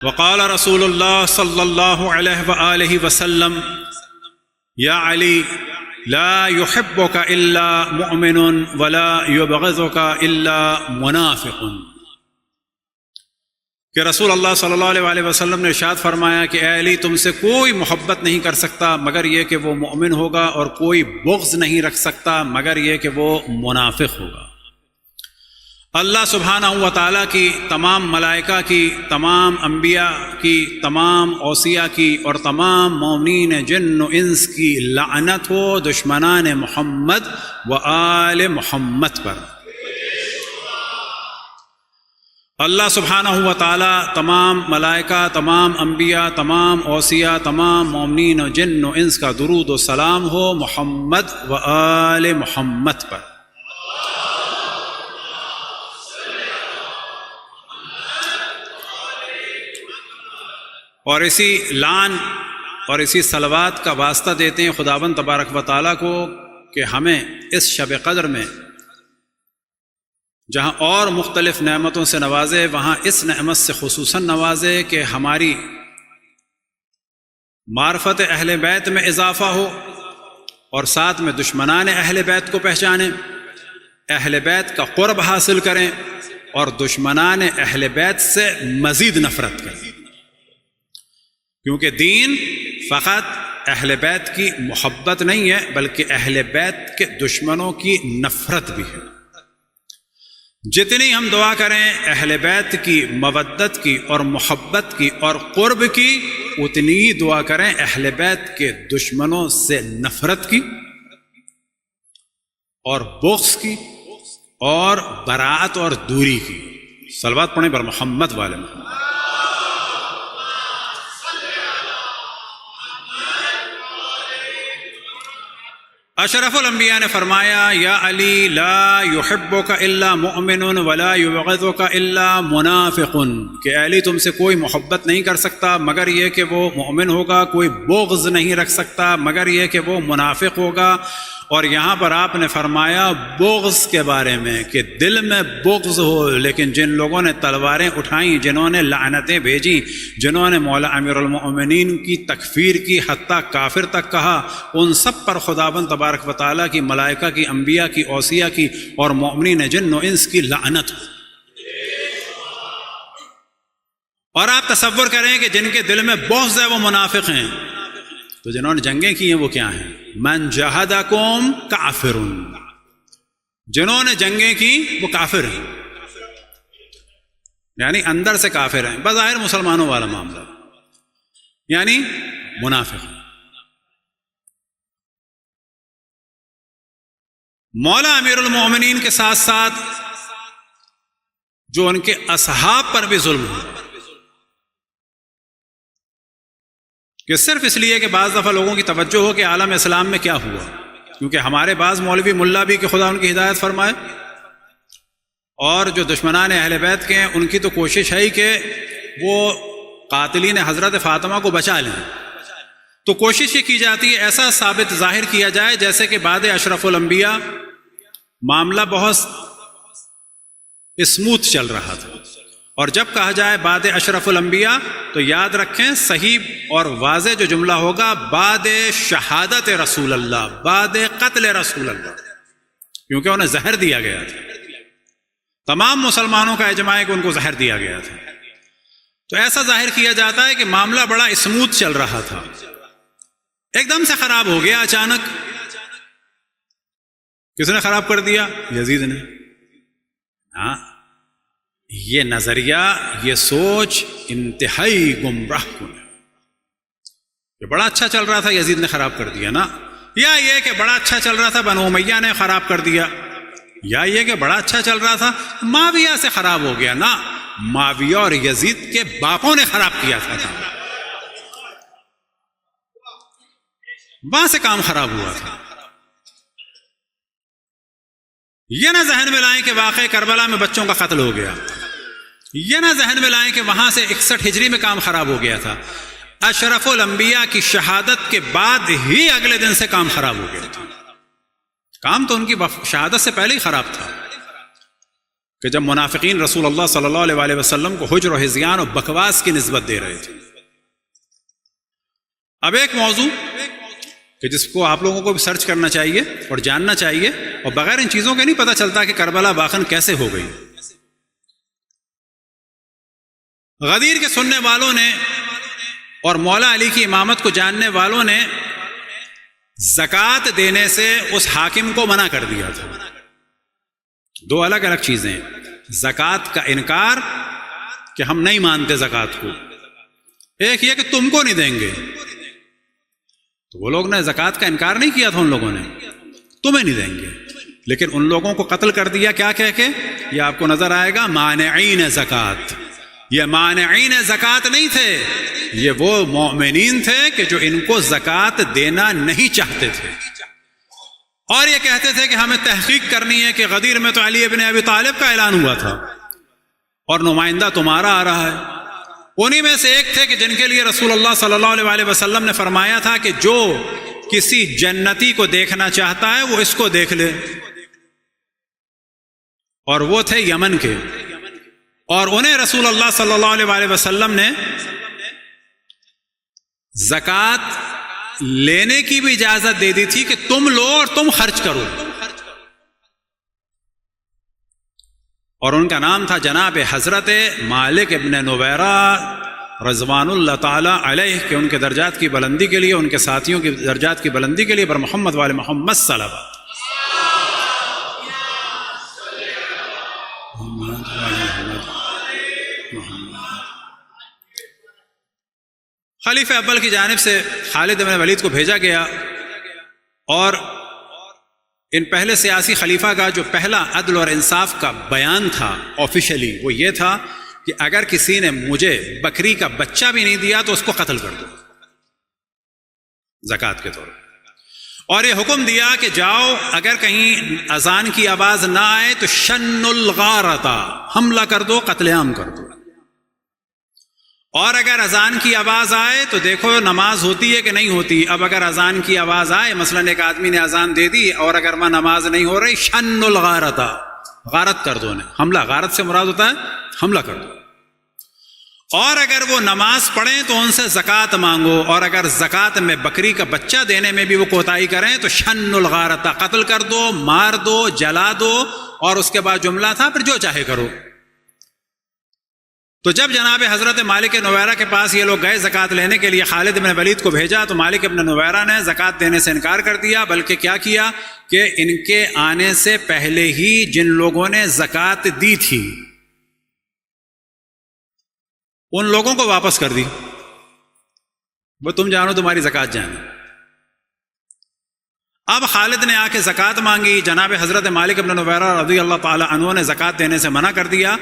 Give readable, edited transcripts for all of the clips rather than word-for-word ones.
وقال رسول اللہ صلی اللہ علیہ وآلہ وسلم یا علی لا يحبك الا مؤمن ولا يبغضك الا منافق، کہ رسول اللہ صلی اللہ علیہ وآلہ وسلم نے ارشاد فرمایا کہ اے علی، تم سے کوئی محبت نہیں کر سکتا مگر یہ کہ وہ مؤمن ہوگا، اور کوئی بغض نہیں رکھ سکتا مگر یہ کہ وہ منافق ہوگا۔ اللہ سبحانہ و تعالیٰ کی تمام ملائکہ کی، تمام انبیاء کی، تمام اوصیاء کی اور تمام مومنین جن و انس کی لعنت ہو دشمنان محمد و آل محمد پر۔ اللہ سبحانہ و تعالیٰ تمام ملائکہ، تمام انبیاء، تمام اوصیاء، تمام مومنین و جن و انس کا درود و سلام ہو محمد و آل محمد پر۔ اور اسی لعن اور اسی صلوات کا واسطہ دیتے ہیں خداوند تبارک و تعالیٰ کو کہ ہمیں اس شب قدر میں جہاں اور مختلف نعمتوں سے نوازے، وہاں اس نعمت سے خصوصاً نوازے کہ ہماری معرفت اہل بیت میں اضافہ ہو، اور ساتھ میں دشمنان اہل بیت کو پہچانیں، اہل بیت کا قرب حاصل کریں، اور دشمنان اہل بیت سے مزید نفرت کریں، کیونکہ دین فقط اہل بیت کی محبت نہیں ہے بلکہ اہل بیت کے دشمنوں کی نفرت بھی ہے۔ جتنی ہم دعا کریں اہل بیت کی مودت کی اور محبت کی اور قرب کی، اتنی ہی دعا کریں اہل بیت کے دشمنوں سے نفرت کی اور بغض کی اور براءت اور دوری کی۔ صلوات پڑھیں بر محمد والے محمد۔ اشرف الانبیاء نے فرمایا یا علی لا يحبك الا مؤمن ولا يبغضك الا منافق، کہ علی تم سے کوئی محبت نہیں کر سکتا مگر یہ کہ وہ مؤمن ہوگا، کوئی بغض نہیں رکھ سکتا مگر یہ کہ وہ منافق ہوگا۔ اور یہاں پر آپ نے فرمایا بغض کے بارے میں کہ دل میں بغض ہو، لیکن جن لوگوں نے تلواریں اٹھائیں، جنہوں نے لعنتیں بھیجیں، جنہوں نے مولا امیر المؤمنین کی تکفیر کی، حتیٰ کافر تک کہا، ان سب پر خداوند تبارک و تعالیٰ کی، ملائکہ کی، انبیاء کی، اوصیاء کی اور مومنین جن و انس کی لعنت ہو۔ اور آپ تصور کریں کہ جن کے دل میں بغض ہے وہ منافق ہیں، تو جنہوں نے جنگیں کی ہیں وہ کیا ہیں؟ من جہدکم کافر، جنہوں نے جنگیں کی وہ کافر ہیں، یعنی اندر سے کافر ہیں، بظاہر مسلمانوں والا معاملہ، یعنی منافق ہیں۔ مولا امیر المومنین کے ساتھ ساتھ جو ان کے اصحاب پر بھی ظلم ہوا، کہ صرف اس لیے کہ بعض دفعہ لوگوں کی توجہ ہو کہ عالم اسلام میں کیا ہوا، کیونکہ ہمارے بعض مولوی ملا بھی کہ خدا ان کی ہدایت فرمائے، اور جو دشمنان اہل بیت کے ہیں ان کی تو کوشش ہے ہی کہ وہ قاتلین حضرت فاطمہ کو بچا لیں، تو کوشش یہ کی جاتی ہے ایسا ثابت ظاہر کیا جائے جیسے کہ بعد اشرف الانبیاء معاملہ بہت اسموتھ چل رہا تھا، اور جب کہا جائے بعد اشرف الانبیاء تو یاد رکھیں صحیح اور واضح جو جملہ ہوگا بعد شہادت رسول اللہ، بعد قتل رسول اللہ، کیونکہ انہیں زہر دیا گیا تھا، تمام مسلمانوں کا اجماع ہے کہ ان کو زہر دیا گیا تھا، تو ایسا ظاہر کیا جاتا ہے کہ معاملہ بڑا اسموتھ چل رہا تھا، ایک دم سے خراب ہو گیا اچانک۔ کس نے خراب کر دیا؟ یزید نے۔ ہاں، یہ نظریہ، یہ سوچ انتہائی گمراہ کن ہے کہ بڑا اچھا چل رہا تھا یزید نے خراب کر دیا نا، یا یہ کہ بڑا اچھا چل رہا تھا بنو امیہ نے خراب کر دیا، یا یہ کہ بڑا اچھا چل رہا تھا معاویہ سے خراب ہو گیا نا، معاویہ اور یزید کے باپوں نے خراب کیا تھا، وہاں سے کام خراب ہوا تھا۔ یہ نہ ذہن میں لائیں کہ واقعہ کربلا میں بچوں کا قتل ہو گیا، یہ نہ ذہن میں لائیں کہ وہاں سے 61 ہجری میں کام خراب ہو گیا تھا، اشرف الانبیاء کی شہادت کے بعد ہی اگلے دن سے کام خراب ہو گیا تھا، کام تو ان کی شہادت سے پہلے ہی خراب تھا، کہ جب منافقین رسول اللہ صلی اللہ علیہ وآلہ وسلم کو حجر و ہذیان اور بکواس کی نسبت دے رہے تھے۔ اب ایک موضوع کہ جس کو آپ لوگوں کو بھی سرچ کرنا چاہیے اور جاننا چاہیے، اور بغیر ان چیزوں کے نہیں پتہ چلتا کہ کربلا باخن کیسے ہو گئی۔ غدیر کے سننے والوں نے اور مولا علی کی امامت کو جاننے والوں نے زکوٰۃ دینے سے اس حاکم کو منع کر دیا تھا۔ دو الگ الگ چیزیں، زکوٰۃ کا انکار کہ ہم نہیں مانتے زکوٰۃ کو، ایک یہ کہ تم کو نہیں دیں گے۔ تو وہ لوگ نے زکوٰۃ کا انکار نہیں کیا تھا، ان لوگوں نے تمہیں نہیں دیں گے، لیکن ان لوگوں کو قتل کر دیا کیا کہہ کے؟ یہ آپ کو نظر آئے گا مانعین زکوٰۃ۔ یہ مانعین زکوٰۃ نہیں تھے، یہ وہ مومنین تھے کہ جو ان کو زکوٰۃ دینا نہیں چاہتے تھے، اور یہ کہتے تھے کہ ہمیں تحقیق کرنی ہے کہ غدیر میں تو علی ابن ابی طالب کا اعلان ہوا تھا اور نمائندہ تمہارا آ رہا ہے۔ انہی میں سے ایک تھے کہ جن کے لیے رسول اللہ صلی اللہ علیہ وآلہ وسلم نے فرمایا تھا کہ جو کسی جنتی کو دیکھنا چاہتا ہے وہ اس کو دیکھ لے، اور وہ تھے یمن کے، اور انہیں رسول اللہ صلی اللہ علیہ وآلہ وسلم نے زکوٰۃ لینے کی بھی اجازت دے دی تھی کہ تم لو اور تم خرچ کرو، اور ان کا نام تھا جناب حضرت مالک ابن نویرہ رضوان اللہ تعالی علیہ، کہ ان کے درجات کی بلندی کے لیے، ان کے ساتھیوں کی درجات کی بلندی کے لیے بر محمد والے محمد صلی اللہ علیہ وسلم۔ خلیفہ اول کی جانب سے خالد بن ولید کو بھیجا گیا، اور ان پہلے سیاسی خلیفہ کا جو پہلا عدل اور انصاف کا بیان تھا آفیشلی، وہ یہ تھا کہ اگر کسی نے مجھے بکری کا بچہ بھی نہیں دیا تو اس کو قتل کر دو زکوٰۃ کے طور پر، اور یہ حکم دیا کہ جاؤ اگر کہیں اذان کی آواز نہ آئے تو شن الغارتا، حملہ کر دو، قتل عام کر دو، اور اگر اذان کی آواز آئے تو دیکھو نماز ہوتی ہے کہ نہیں ہوتی۔ اب اگر اذان کی آواز آئے، مثلا ایک آدمی نے اذان دے دی اور اگر وہاں نماز نہیں ہو رہی، شن الغارتا، غارت کر دو، حملہ، غارت سے مراد ہوتا ہے حملہ کر دو، اور اگر وہ نماز پڑھیں تو ان سے زکوٰۃ مانگو، اور اگر زکوٰۃ میں بکری کا بچہ دینے میں بھی وہ کوتاہی کریں تو شن الغارتا، قتل کر دو، مار دو، جلا دو، اور اس کے بعد جملہ تھا پھر جو چاہے کرو۔ تو جب جناب حضرت مالک نویرہ کے پاس یہ لوگ گئے زکوٰۃ لینے کے لیے، خالد بن ولید کو بھیجا تو مالک ابن نویرہ نے زکوٰۃ دینے سے انکار کر دیا، بلکہ کیا کیا کہ ان کے آنے سے پہلے ہی جن لوگوں نے زکوٰۃ دی تھی ان لوگوں کو واپس کر دی، وہ تم جانو تمہاری زکوٰۃ جانے۔ اب خالد نے آ کے زکوٰۃ مانگی، جناب حضرت مالک ابن نویرہ رضی اللہ تعالی عنہ نے زکوٰۃ دینے سے منع کر دیا،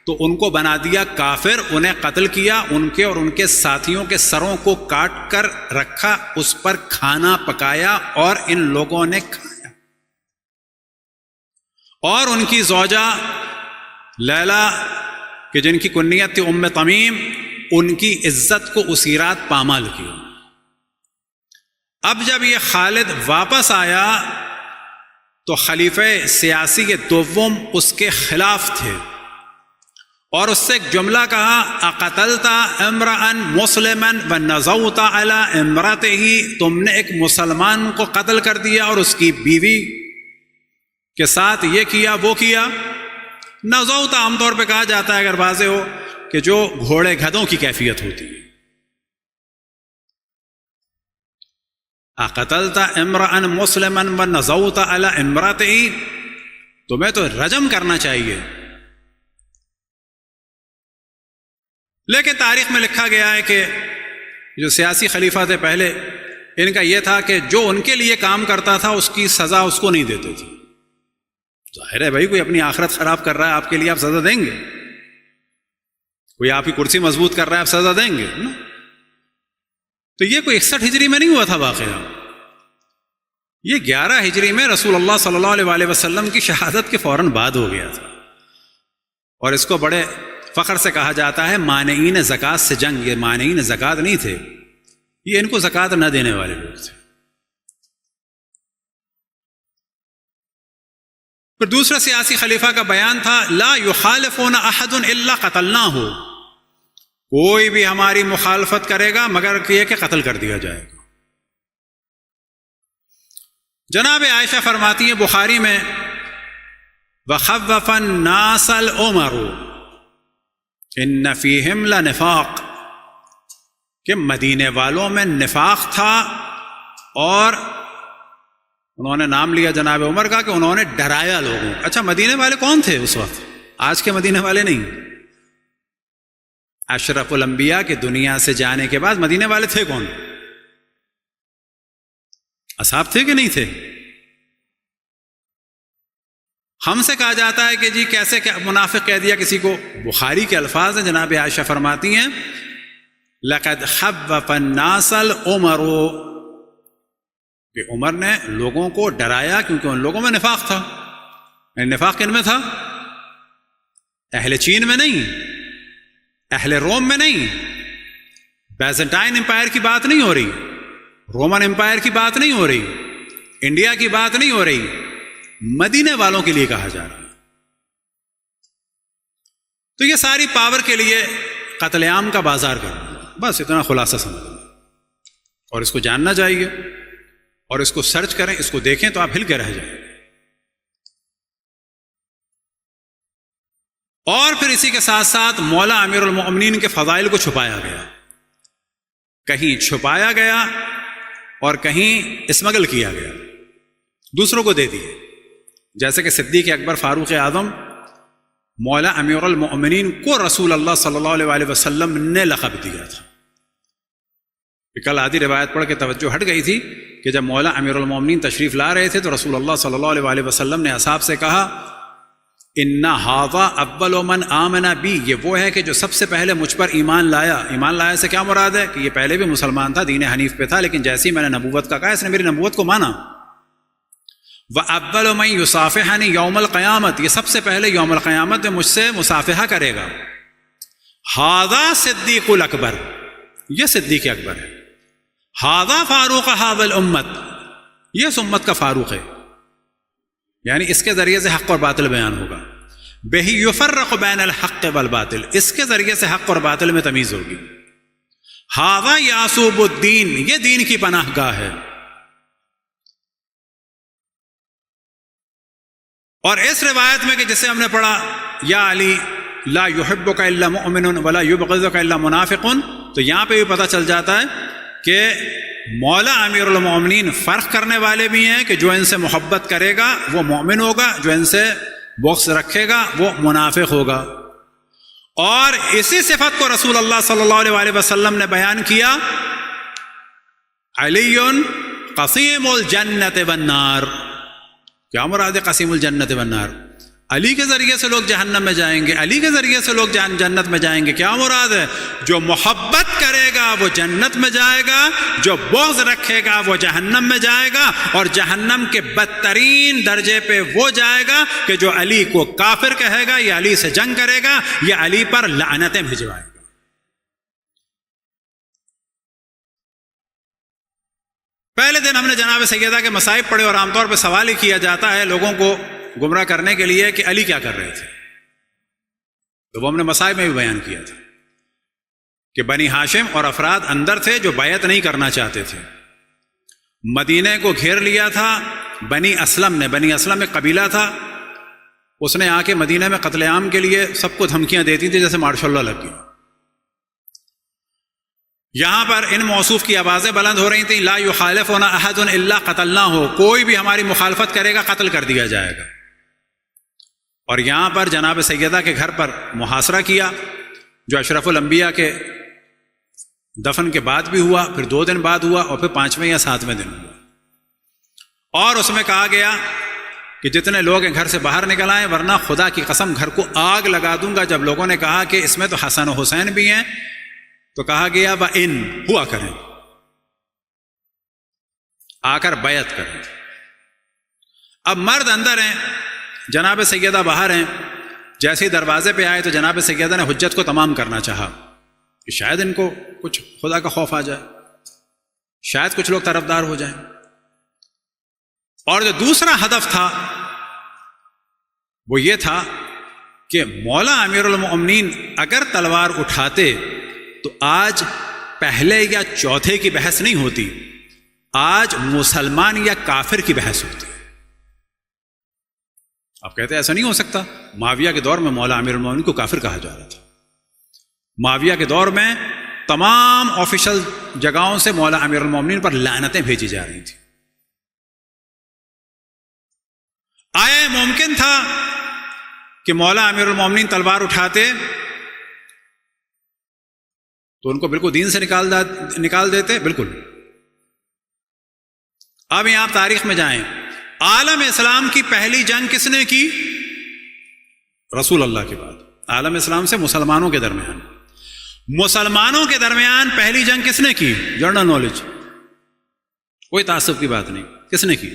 تو ان کو بنا دیا کافر، انہیں قتل کیا، ان کے اور ان کے ساتھیوں کے سروں کو کاٹ کر رکھا، اس پر کھانا پکایا اور ان لوگوں نے کھایا، اور ان کی زوجہ لیلا کہ جن کی کنیت تھی ام تمیم، ان کی عزت کو اسی رات پامال کی۔ اب جب یہ خالد واپس آیا تو خلیفہ سیاسی کے دوم اس کے خلاف تھے، اور اس سے ایک جملہ کہا، اقتلت امرأ مسلما ونزوت علی امرأته، تم نے ایک مسلمان کو قتل کر دیا اور اس کی بیوی کے ساتھ یہ کیا وہ کیا۔ نزوت عام طور پہ کہا جاتا ہے اگر واضح ہو کہ جو گھوڑے گدھوں کی کیفیت ہوتی ہے۔ اقتلت امرأ مسلما ونزوت علی امرأته، تمہیں تو رجم کرنا چاہیے، لیکن تاریخ میں لکھا گیا ہے کہ جو سیاسی خلیفہ تھے پہلے، ان کا یہ تھا کہ جو ان کے لیے کام کرتا تھا اس کی سزا اس کو نہیں دیتے تھے۔ ظاہر ہے بھائی، کوئی اپنی آخرت خراب کر رہا ہے، آپ کے لیے آپ سزا دیں گے؟ کوئی آپ کی کرسی مضبوط کر رہا ہے، آپ سزا دیں گے نا؟ تو یہ کوئی 61 ہجری میں نہیں ہوا تھا واقعہ، یہ 11 ہجری میں رسول اللہ صلی اللہ علیہ وآلہ وسلم کی شہادت کے فوراً بعد ہو گیا تھا، اور اس کو بڑے فخر سے کہا جاتا ہے مانعین زکوٰۃ سے جنگ۔ یہ مانعین زکوٰۃ نہیں تھے، یہ ان کو زکوٰۃ نہ دینے والے لوگ تھے۔ پھر دوسرا سیاسی خلیفہ کا بیان تھا لا یخالفون احد الا قتلناہ، کوئی بھی ہماری مخالفت کرے گا مگر یہ کہ قتل کر دیا جائے گا۔ جناب عائشہ فرماتی ہیں بخاری میں وَخَوَّفَ النَّاسَ الْعُمَرُ إِنَّ فِيهِمْ لَنِفَاقٍ، کہ مدینے والوں میں نفاق تھا، اور انہوں نے نام لیا جناب عمر کا کہ انہوں نے ڈرایا لوگوں۔ اچھا مدینے والے کون تھے اس وقت؟ آج کے مدینے والے نہیں، اشرف الانبیاء کے دنیا سے جانے کے بعد مدینے والے تھے کون؟ اصحاب تھے کہ نہیں تھے؟ ہم سے کہا جاتا ہے کہ جی کیسے منافق کہہ دیا کسی کو، بخاری کے الفاظ ہیں، جناب عائشہ فرماتی ہیں لقد خوف الناس العمر، کہ عمر نے لوگوں کو ڈرایا کیونکہ ان لوگوں میں نفاق تھا۔ نفاق کن میں تھا؟ اہل چین میں نہیں، اہل روم میں نہیں، بیزنٹائن امپائر کی بات نہیں ہو رہی، رومن امپائر کی بات نہیں ہو رہی، انڈیا کی بات نہیں ہو رہی، مدینے والوں کے لیے کہا جا رہا ہے۔ تو یہ ساری پاور کے لیے قتل عام کا بازار کرنا، بس اتنا خلاصہ سمجھ لیں، اور اس کو جاننا چاہیے، اور اس کو سرچ کریں، اس کو دیکھیں تو آپ ہل کے رہ جائیں۔ اور پھر اسی کے ساتھ ساتھ مولا امیر المؤمنین کے فضائل کو چھپایا گیا، کہیں چھپایا گیا اور کہیں اسمگل کیا گیا، دوسروں کو دے دیے، جیسے کہ صدیق اکبر فاروق اعظم مولا امیر المؤمنین کو رسول اللہ صلی اللہ علیہ وسلم نے لقب دیا تھا۔ کل آدھی روایت پڑھ کے توجہ ہٹ گئی تھی کہ جب مولا امیر المؤمنین تشریف لا رہے تھے تو رسول اللہ صلی اللہ علیہ وسلم نے اصحاب سے کہا ان ھذا اول من آمن بی، یہ وہ ہے کہ جو سب سے پہلے مجھ پر ایمان لایا۔ ایمان لایا سے کیا مراد ہے؟ کہ یہ پہلے بھی مسلمان تھا، دین حنیف پہ تھا، لیکن جیسے ہی میں نے نبوت کا کہا اس نے میری نبوت کو مانا۔ وَأَوَّلُ مَن يُصَافِحُنِي يَوْمَ الْقِيَامَةِ، یہ سب سے پہلے یوم القیامت میں مجھ سے مصافحہ کرے گا۔ ھذا صدیق الاکبر، یہ صدیق اکبر ہے۔ ھذا فاروق ھذا الامت، یہ اس امت کا فاروق ہے، یعنی اس کے ذریعے سے حق اور باطل بیان ہوگا۔ بِهِ يُفَرَّقُ بَيْنَ الْحَقِّ وَالْبَاطِلِ، اس کے ذریعے سے حق اور باطل میں تمیز ہوگی۔ ھذا یعصوب الدین، یہ دین کی پناہ گاہ ہے۔ اور اس روایت میں کہ جسے ہم نے پڑھا یا علی لا يحبك الا مؤمن ولا يبغضك الا منافق، تو یہاں پہ بھی پتہ چل جاتا ہے کہ مولا امیر المؤمنین فرق کرنے والے بھی ہیں کہ جو ان سے محبت کرے گا وہ مومن ہوگا، جو ان سے بغض رکھے گا وہ منافق ہوگا۔ اور اسی صفت کو رسول اللہ صلی اللہ علیہ وسلم نے بیان کیا علی قسیم الجنت والنار، کیا مراد ہے قسیم الجنت والنار؟ علی کے ذریعے سے لوگ جہنم میں جائیں گے، علی کے ذریعے سے لوگ جنت میں جائیں گے، کیا مراد ہے؟ جو محبت کرے گا وہ جنت میں جائے گا، جو بغض رکھے گا وہ جہنم میں جائے گا، اور جہنم کے بدترین درجے پہ وہ جائے گا کہ جو علی کو کافر کہے گا یا علی سے جنگ کرے گا یا علی پر لعنتیں بھجوائے گا۔ پہلے دن ہم نے جناب سیدہ کے مصائب پڑھے، اور عام طور پہ سوال ہی کیا جاتا ہے لوگوں کو گمراہ کرنے کے لیے کہ علی کیا کر رہے تھے، تو وہ ہم نے مصائب میں بھی بیان کیا تھا کہ بنی ہاشم اور افراد اندر تھے جو بیعت نہیں کرنا چاہتے تھے، مدینے کو گھیر لیا تھا بنی اسلم نے، بنی اسلم ایک قبیلہ تھا، اس نے آ کے مدینے میں قتل عام کے لیے سب کو دھمکیاں دیتی تھی جیسے ماشاء اللہ لگ گئی۔ یہاں پر ان موصوف کی آوازیں بلند ہو رہی تھیں لا یخالفنا احد الا قتلناہ، کوئی بھی ہماری مخالفت کرے گا قتل کر دیا جائے گا۔ اور یہاں پر جناب سیدہ کے گھر پر محاصرہ کیا، جو اشرف الانبیاء کے دفن کے بعد بھی ہوا، پھر 2 دن بعد ہوا، اور پھر 5ویں یا 7ویں دن ہوا۔ اور اس میں کہا گیا کہ جتنے لوگ ہیں گھر سے باہر نکل آئیں ورنہ خدا کی قسم گھر کو آگ لگا دوں گا۔ جب لوگوں نے کہا کہ اس میں تو حسن و حسین بھی ہیں، تو کہا گیا وَإِن، ہوا کریں، آ کر بیعت کریں۔ اب مرد اندر ہیں، جناب سیدہ باہر ہیں، جیسے ہی دروازے پہ آئے تو جناب سیدہ نے حجت کو تمام کرنا چاہا کہ شاید ان کو کچھ خدا کا خوف آ جائے، شاید کچھ لوگ طرفدار ہو جائیں۔ اور جو دوسرا ہدف تھا، وہ یہ تھا کہ مولا امیر المؤمنین اگر تلوار اٹھاتے تو آج پہلے یا چوتھے کی بحث نہیں ہوتی، آج مسلمان یا کافر کی بحث ہوتی۔ آپ کہتے ہیں ایسا نہیں ہو سکتا، معاویہ کے دور میں مولا امیر المؤمنین کو کافر کہا جا رہا تھا۔ معاویہ کے دور میں تمام آفیشل جگہوں سے مولا امیر المؤمنین پر لعنتیں بھیجی جا رہی تھیں۔ آیا ممکن تھا کہ مولا امیر المؤمنین تلوار اٹھاتے تو ان کو بالکل دین سے نکال دیتے؟ بالکل۔ اب یہاں آپ تاریخ میں جائیں، عالم اسلام کی پہلی جنگ کس نے کی؟ رسول اللہ کے بعد عالم اسلام سے مسلمانوں کے درمیان، مسلمانوں کے درمیان پہلی جنگ کس نے کی؟ جنرل نالج، کوئی تعصب کی بات نہیں، کس نے کی؟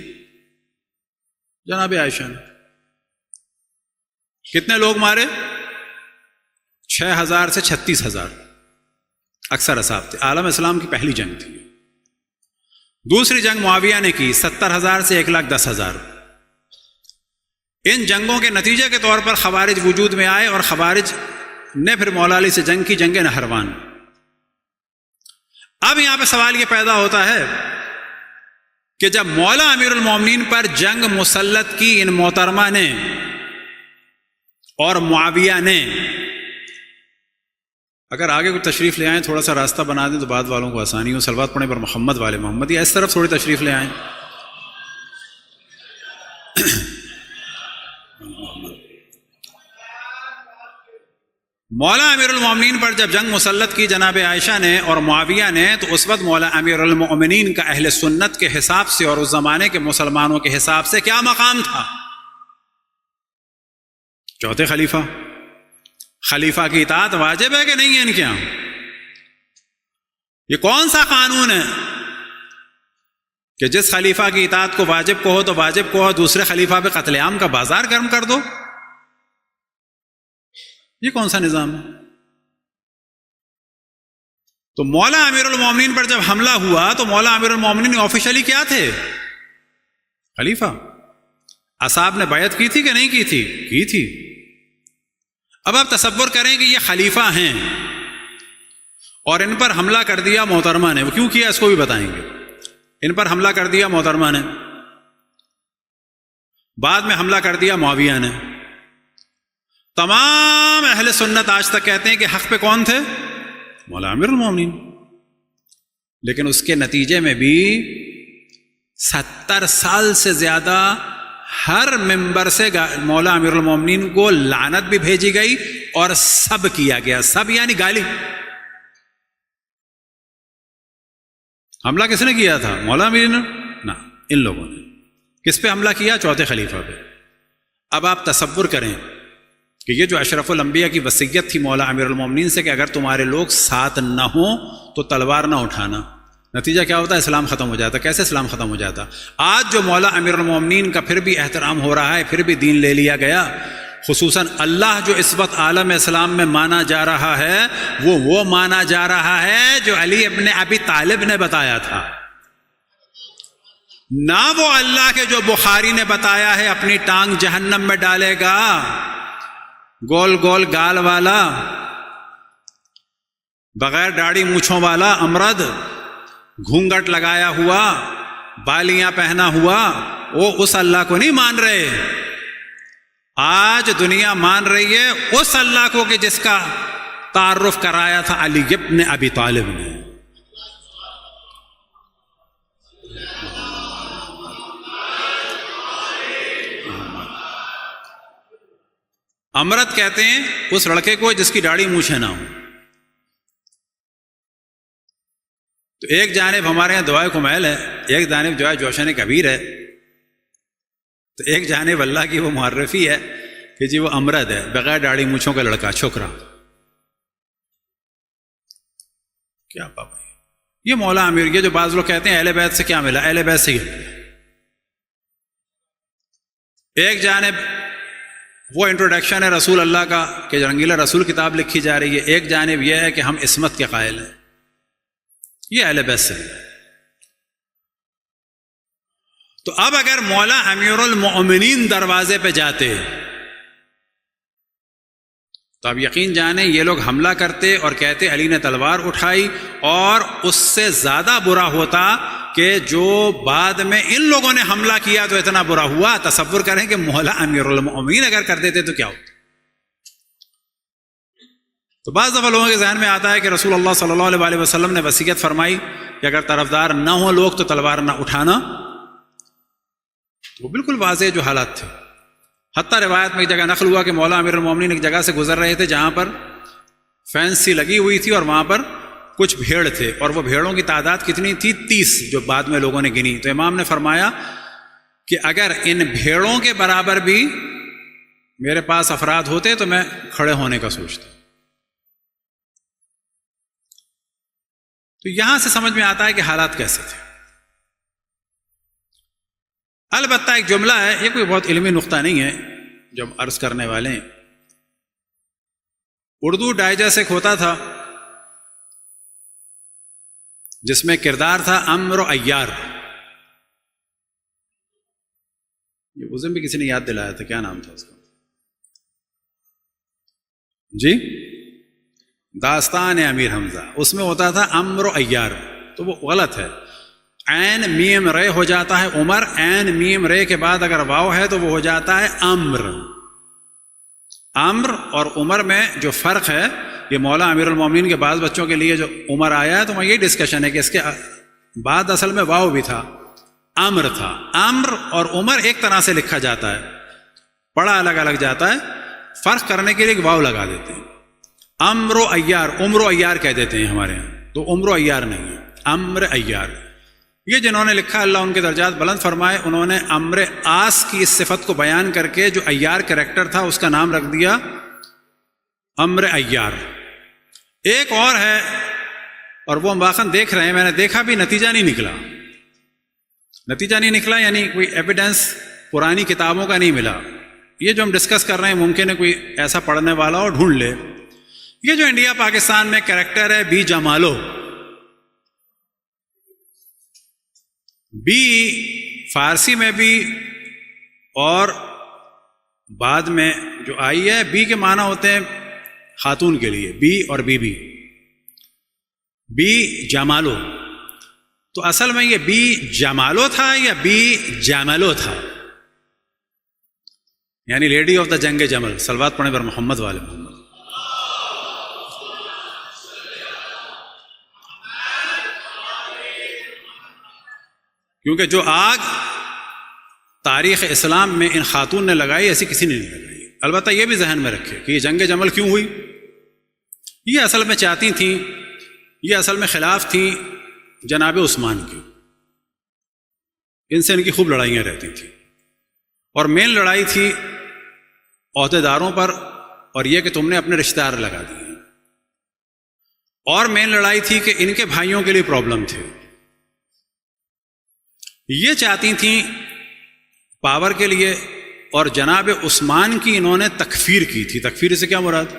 جناب عائشہ نے۔ کتنے لوگ مارے؟ 6,000 سے 36,000 اکثر اصحاب تھے۔ عالم اسلام کی پہلی جنگ تھی۔ دوسری جنگ معاویہ نے کی 70,000 سے 1,10,000۔ ان جنگوں کے نتیجے کے طور پر خوارج وجود میں آئے اور خوارج نے پھر مولا علی سے جنگ کی، جنگ نہروان۔ اب یہاں پہ سوال یہ پیدا ہوتا ہے کہ جب مولا امیر المومنین پر جنگ مسلط کی ان محترمہ نے اور معاویہ نے، اگر آگے کوئی تشریف لے آئیں، تھوڑا سا راستہ بنا دیں تو بعد والوں کو آسانی ہو، صلوات پڑھیں پر محمد والے محمد، یا اس طرف تھوڑی تشریف لے آئیں۔ مولا امیر المومنین پر جب جنگ مسلط کی جناب عائشہ نے اور معاویہ نے، تو اس وقت مولا امیر المومنین کا اہل سنت کے حساب سے اور اس زمانے کے مسلمانوں کے حساب سے کیا مقام تھا؟ چوتھے خلیفہ۔ خلیفہ کی اطاعت واجب ہے کہ نہیں ہے ان کے یہاں؟ یہ کون سا قانون ہے کہ جس خلیفہ کی اطاعت کو واجب کہو تو واجب کہو، دوسرے خلیفہ پہ قتل عام کا بازار گرم کر دو؟ یہ کون سا نظام ہے؟ تو مولا امیر المومنین پر جب حملہ ہوا تو مولا امیر المومنین آفیشلی کیا تھے؟ خلیفہ۔ اصحاب نے بیعت کی تھی کہ نہیں کی تھی؟ کی تھی۔ اب آپ تصور کریں کہ یہ خلیفہ ہیں اور ان پر حملہ کر دیا محترمہ نے، وہ کیوں کیا اس کو بھی بتائیں گے۔ ان پر حملہ کر دیا محترمہ نے، بعد میں حملہ کر دیا معاویہ نے۔ تمام اہل سنت آج تک کہتے ہیں کہ حق پہ کون تھے؟ مولا امیر المومنین۔ لیکن اس کے نتیجے میں بھی 70 سال سے زیادہ ہر ممبر سے مولا امیر المومنین کو لعنت بھی بھیجی گئی اور سب کیا گیا۔ سب یعنی گالی۔ حملہ کس نے کیا تھا؟ مولا امیر نے؟ نہ، ان لوگوں نے۔ کس پہ حملہ کیا؟ چوتھے خلیفہ پہ۔ اب آپ تصور کریں کہ یہ جو اشرف الانبیاء کی وصیت تھی مولا امیر المومنین سے کہ اگر تمہارے لوگ ساتھ نہ ہوں تو تلوار نہ اٹھانا، نتیجہ کیا ہوتا ہے؟ اسلام ختم ہو جاتا۔ کیسے اسلام ختم ہو جاتا؟ آج جو مولا امیر المومنین کا پھر بھی احترام ہو رہا ہے، پھر بھی دین لے لیا گیا، خصوصاً اللہ جو اس وقت عالم اسلام میں مانا جا رہا ہے وہ مانا جا رہا ہے جو علی ابن ابی طالب نے بتایا تھا، نہ وہ اللہ کے جو بخاری نے بتایا ہے اپنی ٹانگ جہنم میں ڈالے گا، گول گول گال والا، بغیر داڑھی مونچھوں والا امرد، گھونگھٹ لگایا ہوا، بالیاں پہنا ہوا، وہ اس اللہ کو نہیں مان رہے۔ آج دنیا مان رہی ہے اس اللہ کو کہ جس کا تعارف کرایا تھا علی ابن ابی طالب نے۔ امرت کہتے ہیں اس لڑکے کو جس کی داڑھی مونچھیں نہ ہو۔ تو ایک جانب ہمارے یہاں دعائے کمیل ہے، ایک جانب جو ہے جوشن کبیر ہے، تو ایک جانب اللہ کی وہ معرفی ہے کہ جی وہ امرد ہے، بغیر داڑھی مونچھوں کا لڑکا، چھوکرا۔ کیا پاپا یہ مولا امیر، یہ جو بعض لوگ کہتے ہیں اہل بیت سے کیا ملا، اہل بیت سے یہ ملا۔ ایک جانب وہ انٹروڈکشن ہے رسول اللہ کا کہ رنگیلا رسول کتاب لکھی جا رہی ہے، ایک جانب یہ ہے کہ ہم عصمت کے قائل ہیں، یہ اہل بیت سے۔ تو اب اگر مولا امیر المؤمنین دروازے پہ جاتے تو اب یقین جانیں یہ لوگ حملہ کرتے اور کہتے علی نے تلوار اٹھائی، اور اس سے زیادہ برا ہوتا کہ جو بعد میں ان لوگوں نے حملہ کیا تو اتنا برا ہوا۔ تصور کریں کہ مولا امیر المؤمنین اگر کر دیتے تو کیا ہوتا۔ تو بعض دفعہ لوگوں کے ذہن میں آتا ہے کہ رسول اللہ صلی اللہ علیہ وسلم نے وصیت فرمائی کہ اگر طرفدار نہ ہوں لوگ تو تلوار نہ اٹھانا۔ وہ بالکل واضح جو حالات تھے، حتیٰ روایت میں ایک جگہ نقل ہوا کہ مولا امیر المومنین ایک جگہ سے گزر رہے تھے جہاں پر فینس سی لگی ہوئی تھی، اور وہاں پر کچھ بھیڑ تھے، اور وہ بھیڑوں کی تعداد کتنی تھی؟ 30، جو بعد میں لوگوں نے گنی۔ تو امام نے فرمایا کہ اگر ان بھیڑوں کے برابر بھی میرے پاس افراد ہوتے تو میں کھڑے ہونے کا سوچتا۔ تو یہاں سے سمجھ میں آتا ہے کہ حالات کیسے تھے۔ البتہ ایک جملہ ہے، یہ کوئی بہت علمی نقطہ نہیں ہے جب عرض کرنے والے ہیں۔ اردو ڈائجسٹ ایک ہوتا تھا جس میں کردار تھا امر و عیار۔ یہ اس دن بھی کسی نے یاد دلایا تھا، کیا نام تھا اس کا؟ جی، داستان امیر حمزہ، اس میں ہوتا تھا امر و عیار، تو وہ غلط ہے۔ عین میم رے ہو جاتا ہے عمر، عین میم رے کے بعد اگر واو ہے تو وہ ہو جاتا ہے امر۔ امر اور عمر میں جو فرق ہے، یہ مولا امیر المومنین کے بعض بچوں کے لیے جو عمر آیا ہے تو میں یہی ڈسکشن ہے کہ اس کے بعد اصل میں واو بھی تھا، امر تھا۔ امر اور عمر ایک طرح سے لکھا جاتا ہے، پڑھا الگ الگ جاتا ہے، فرق کرنے کے لیے ایک واو لگا دیتے ہیں۔ امر و عیار، عمر و عیار کہہ دیتے ہیں ہمارے یہاں، تو عمر و عیار نہیں ہے، امر عیار۔ یہ جنہوں نے لکھا اللہ ان کے درجات بلند فرمائے، انہوں نے امر آس کی اس صفت کو بیان کر کے جو عیار کریکٹر تھا اس کا نام رکھ دیا امر عیار۔ ایک اور ہے، اور وہ ہم واقعاً دیکھ رہے ہیں، میں نے دیکھا بھی، نتیجہ نہیں نکلا۔ نتیجہ نہیں نکلا یعنی کوئی ایویڈنس پرانی کتابوں کا نہیں ملا۔ یہ جو ہم ڈسکس کر رہے ہیں ممکن ہے کوئی ایسا پڑھنے والا اور ڈھونڈ لے۔ یہ جو انڈیا پاکستان میں کریکٹر ہے بی جمالو، بی فارسی میں بھی اور بعد میں جو آئی ہے، بی کے معنی ہوتے ہیں خاتون کے لیے، بی اور بی بی، بی جمالو۔ تو اصل میں یہ بی جمالو تھا یا بی جملو تھا؟ یعنی لیڈی آف دا جنگ جمل، صلوات پڑھنے پر محمد والے محمد۔ کیونکہ جو آگ تاریخ اسلام میں ان خاتون نے لگائی ایسی کسی نے نہیں لگائی۔ البتہ یہ بھی ذہن میں رکھے کہ یہ جنگ جمل کیوں ہوئی؟ یہ اصل میں چاہتی تھیں، یہ اصل میں خلاف تھیں جناب عثمان کی، ان سے ان کی خوب لڑائیاں رہتی تھیں، اور مین لڑائی تھی عہدے داروں پر، اور یہ کہ تم نے اپنے رشتہ دار لگا دیے، اور مین لڑائی تھی کہ ان کے بھائیوں کے لیے پرابلم تھے۔ یہ چاہتی تھیں پاور کے لیے، اور جناب عثمان کی انہوں نے تکفیر کی تھی۔ تکفیر سے کیا مراد؟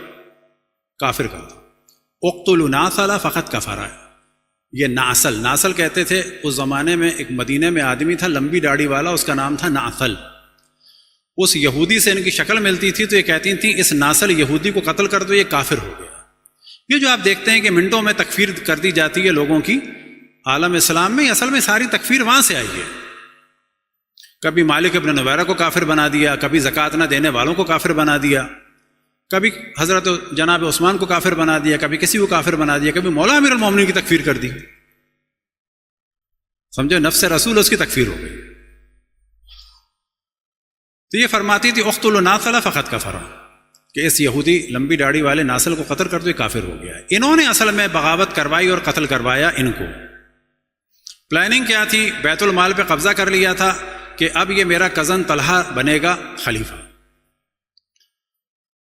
کافر کر دو۔ اقتلوا ناصل فقط کفر۔ یہ ناصل، ناصل کہتے تھے اس زمانے میں۔ ایک مدینے میں آدمی تھا لمبی داڑھی والا، اس کا نام تھا ناصل۔ اس یہودی سے ان کی شکل ملتی تھی تو یہ کہتی تھیں اس ناصل یہودی کو قتل کر دو، یہ کافر ہو گیا۔ یہ جو آپ دیکھتے ہیں کہ منٹوں میں تکفیر کر دی جاتی ہے لوگوں کی عالم اسلام میں، اصل میں ساری تکفیر وہاں سے آئی ہے۔ کبھی مالک ابن نویرہ کو کافر بنا دیا، کبھی زکوٰۃ نہ دینے والوں کو کافر بنا دیا، کبھی حضرت جناب عثمان کو کافر بنا دیا، کبھی کسی کو کافر بنا دیا، کبھی مولا امیر المومنین کی تکفیر کر دی۔ سمجھو نفس رسول اس کی تکفیر ہو گئی۔ تو یہ فرماتی تھی اقتلوا ناصل فقط کفر، کہ اس یہودی لمبی داڑھی والے ناصل کو قتل کر دو، یہ کافر ہو گیا ہے۔ انہوں نے اصل میں بغاوت کروائی اور قتل کروایا ان کو۔ پلاننگ کیا تھی؟ بیت المال پہ قبضہ کر لیا تھا کہ اب یہ میرا کزن طلحہ بنے گا خلیفہ۔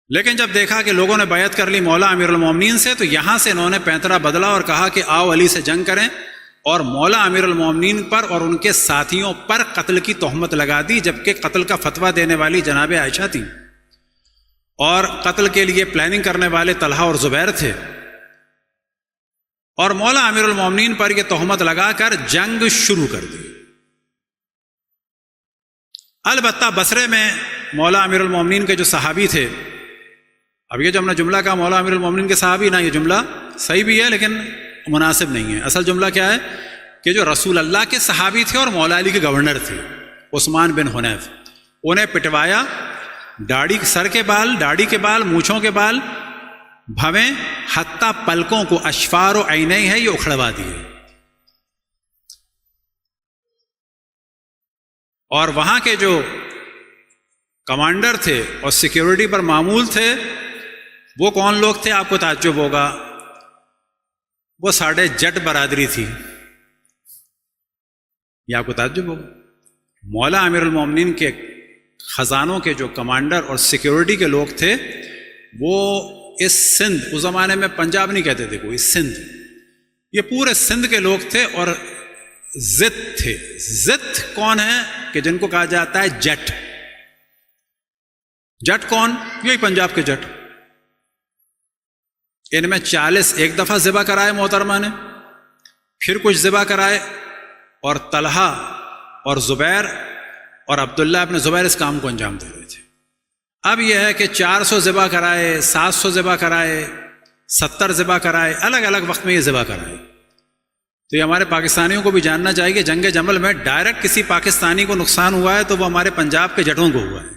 لیکن جب دیکھا کہ لوگوں نے بیعت کر لی مولا امیر المومنین سے، تو یہاں سے انہوں نے پینترا بدلا اور کہا کہ آؤ علی سے جنگ کریں، اور مولا امیر المومنین پر اور ان کے ساتھیوں پر قتل کی تہمت لگا دی، جبکہ قتل کا فتویٰ دینے والی جناب عائشہ تھی، اور قتل کے لیے پلاننگ کرنے والے طلحہ اور زبیر تھے، اور مولا امیر المومنین پر یہ تہمت لگا کر جنگ شروع کر دی۔ البتہ بصرے میں مولا امیر المومنین کے جو صحابی تھے اب یہ جو ہم نے جملہ کہا مولا امیر المومنین کے صحابی، نا یہ جملہ صحیح بھی ہے لیکن مناسب نہیں ہے. اصل جملہ کیا ہے کہ جو رسول اللہ کے صحابی تھے اور مولا علی کے گورنر تھے عثمان بن حنیف، انہیں پٹوایا، داڑھی سر کے بال، داڑھی کے بال، مونچھوں کے بال بھویں، حتیٰ پلکوں کو اشفار و عینی ہے یہ اکھڑوا دیے. اور وہاں کے جو کمانڈر تھے اور سیکیورٹی پر معمول تھے وہ کون لوگ تھے؟ آپ کو تعجب ہوگا، وہ ساڑھے جٹ برادری تھی. یہ آپ کو تعجب ہوگا. مولا امیر المومنین کے خزانوں کے جو کمانڈر اور سیکیورٹی کے لوگ تھے وہ اس سندھ، اس زمانے میں پنجاب نہیں کہتے تھے کوئی، سندھ، یہ پورے سندھ کے لوگ تھے اور زت تھے. زت کون ہے کہ جن کو کہا جاتا ہے جٹ. جٹ کون؟ یہی پنجاب کے جٹ. ان میں 40 ایک دفعہ ذبح کرائے محترمہ نے، پھر کچھ ذبح کرائے، اور طلحہ اور زبیر اور عبداللہ ابن زبیر اس کام کو انجام دے رہے تھے. اب یہ ہے کہ 400 ذبح کرائے، 700 ذبح کرائے، 70 ذبح کرائے، الگ الگ وقت میں یہ ذبح کرائے. تو یہ ہمارے پاکستانیوں کو بھی جاننا چاہیے، جنگ جمل میں ڈائریکٹ کسی پاکستانی کو نقصان ہوا ہے تو وہ ہمارے پنجاب کے جٹوں کو ہوا ہے.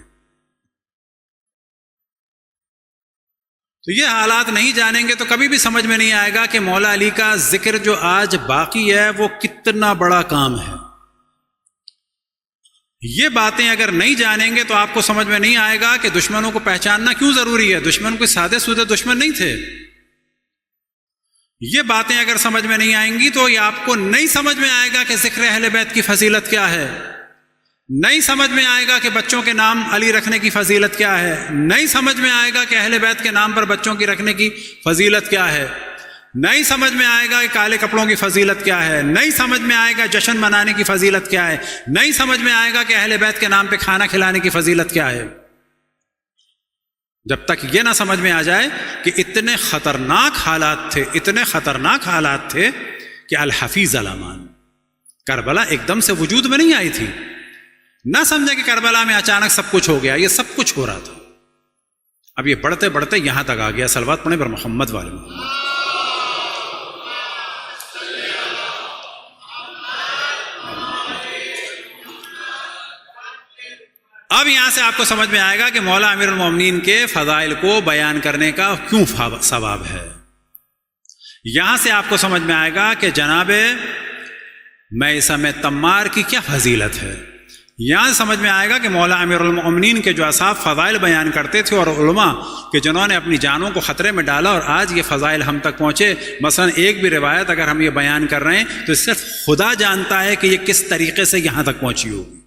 تو یہ حالات نہیں جانیں گے تو کبھی بھی سمجھ میں نہیں آئے گا کہ مولا علی کا ذکر جو آج باقی ہے وہ کتنا بڑا کام ہے. یہ باتیں اگر نہیں جانیں گے تو آپ کو سمجھ میں نہیں آئے گا کہ دشمنوں کو پہچاننا کیوں ضروری ہے. دشمن کوئی سادے سودے دشمن نہیں تھے. یہ باتیں اگر سمجھ میں نہیں آئیں گی تو یہ آپ کو نہیں سمجھ میں آئے گا کہ ذکر اہل بیت کی فضیلت کیا ہے، نہیں سمجھ میں آئے گا کہ بچوں کے نام علی رکھنے کی فضیلت کیا ہے، نہیں سمجھ میں آئے گا کہ اہل بیت کے نام پر بچوں کی رکھنے کی فضیلت کیا ہے، نہیں سمجھ میں آئے گا کہ کالے کپڑوں کی فضیلت کیا ہے، نہیں سمجھ میں آئے گا جشن منانے کی فضیلت کیا ہے، نہیں سمجھ میں آئے گا کہ اہل بیت کے نام پہ کھانا کھلانے کی فضیلت کیا ہے. جب تک یہ نہ سمجھ میں آ جائے کہ اتنے خطرناک حالات تھے، اتنے خطرناک حالات تھے کہ الحفیظ علامان، کربلا ایک دم سے وجود میں نہیں آئی تھی. نہ سمجھے کہ کربلا میں اچانک سب کچھ ہو گیا، یہ سب کچھ ہو رہا تھا. اب یہ بڑھتے بڑھتے یہاں تک آ گیا. صلوات پڑھیں پر محمد والے محمد. اب یہاں سے آپ کو سمجھ میں آئے گا کہ مولا امیر المومنین کے فضائل کو بیان کرنے کا کیوں ثواب ہے. یہاں سے آپ کو سمجھ میں آئے گا کہ جناب میثم تمار کی کیا فضیلت ہے. یہاں سے سمجھ میں آئے گا کہ مولا امیر المومنین کے جو اصحاب فضائل بیان کرتے تھے اور علماء کہ جنہوں نے اپنی جانوں کو خطرے میں ڈالا اور آج یہ فضائل ہم تک پہنچے. مثلا ایک بھی روایت اگر ہم یہ بیان کر رہے ہیں تو صرف خدا جانتا ہے کہ یہ کس طریقے سے یہاں تک پہنچی ہوگی.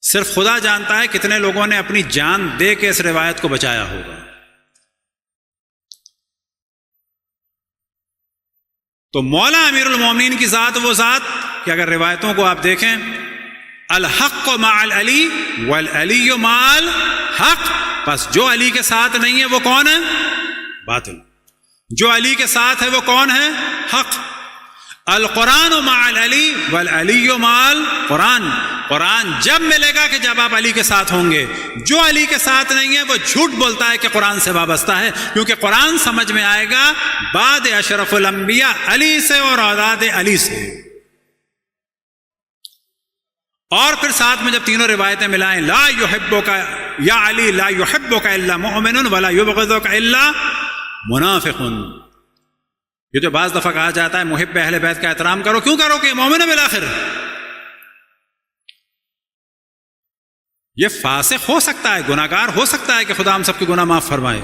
صرف خدا جانتا ہے کتنے لوگوں نے اپنی جان دے کے اس روایت کو بچایا ہوگا. تو مولا امیر المومنین کی ذات وہ ذات کہ اگر روایتوں کو آپ دیکھیں، الحق مع العلی والعلی مع الحق، بس جو علی کے ساتھ نہیں ہے وہ کون ہے؟ باطل. جو علی کے ساتھ ہے وہ کون ہے؟ حق. القرآن مع العلی والعلی مع القرآن، قرآن جب ملے گا کہ جب آپ علی کے ساتھ ہوں گے. جو علی کے ساتھ نہیں ہے وہ جھوٹ بولتا ہے کہ قرآن سے وابستہ ہے، کیونکہ قرآن سمجھ میں آئے گا بعد اشرف الانبیاء علی سے اور اولاد علی سے. اور پھر ساتھ میں جب تینوں روایتیں ملائیں، لا یحبک یا علی لا یحبک الا مؤمن ولا یبغضک الا منافق. یہ جو بعض دفعہ کہا جاتا ہے محب اہل بیت کا احترام کرو، کیوں کرو کہ مومن ہے بالآخر. یہ فاسق ہو سکتا ہے، گناہگار ہو سکتا ہے کہ خدا ہم سب کے گناہ معاف فرمائے.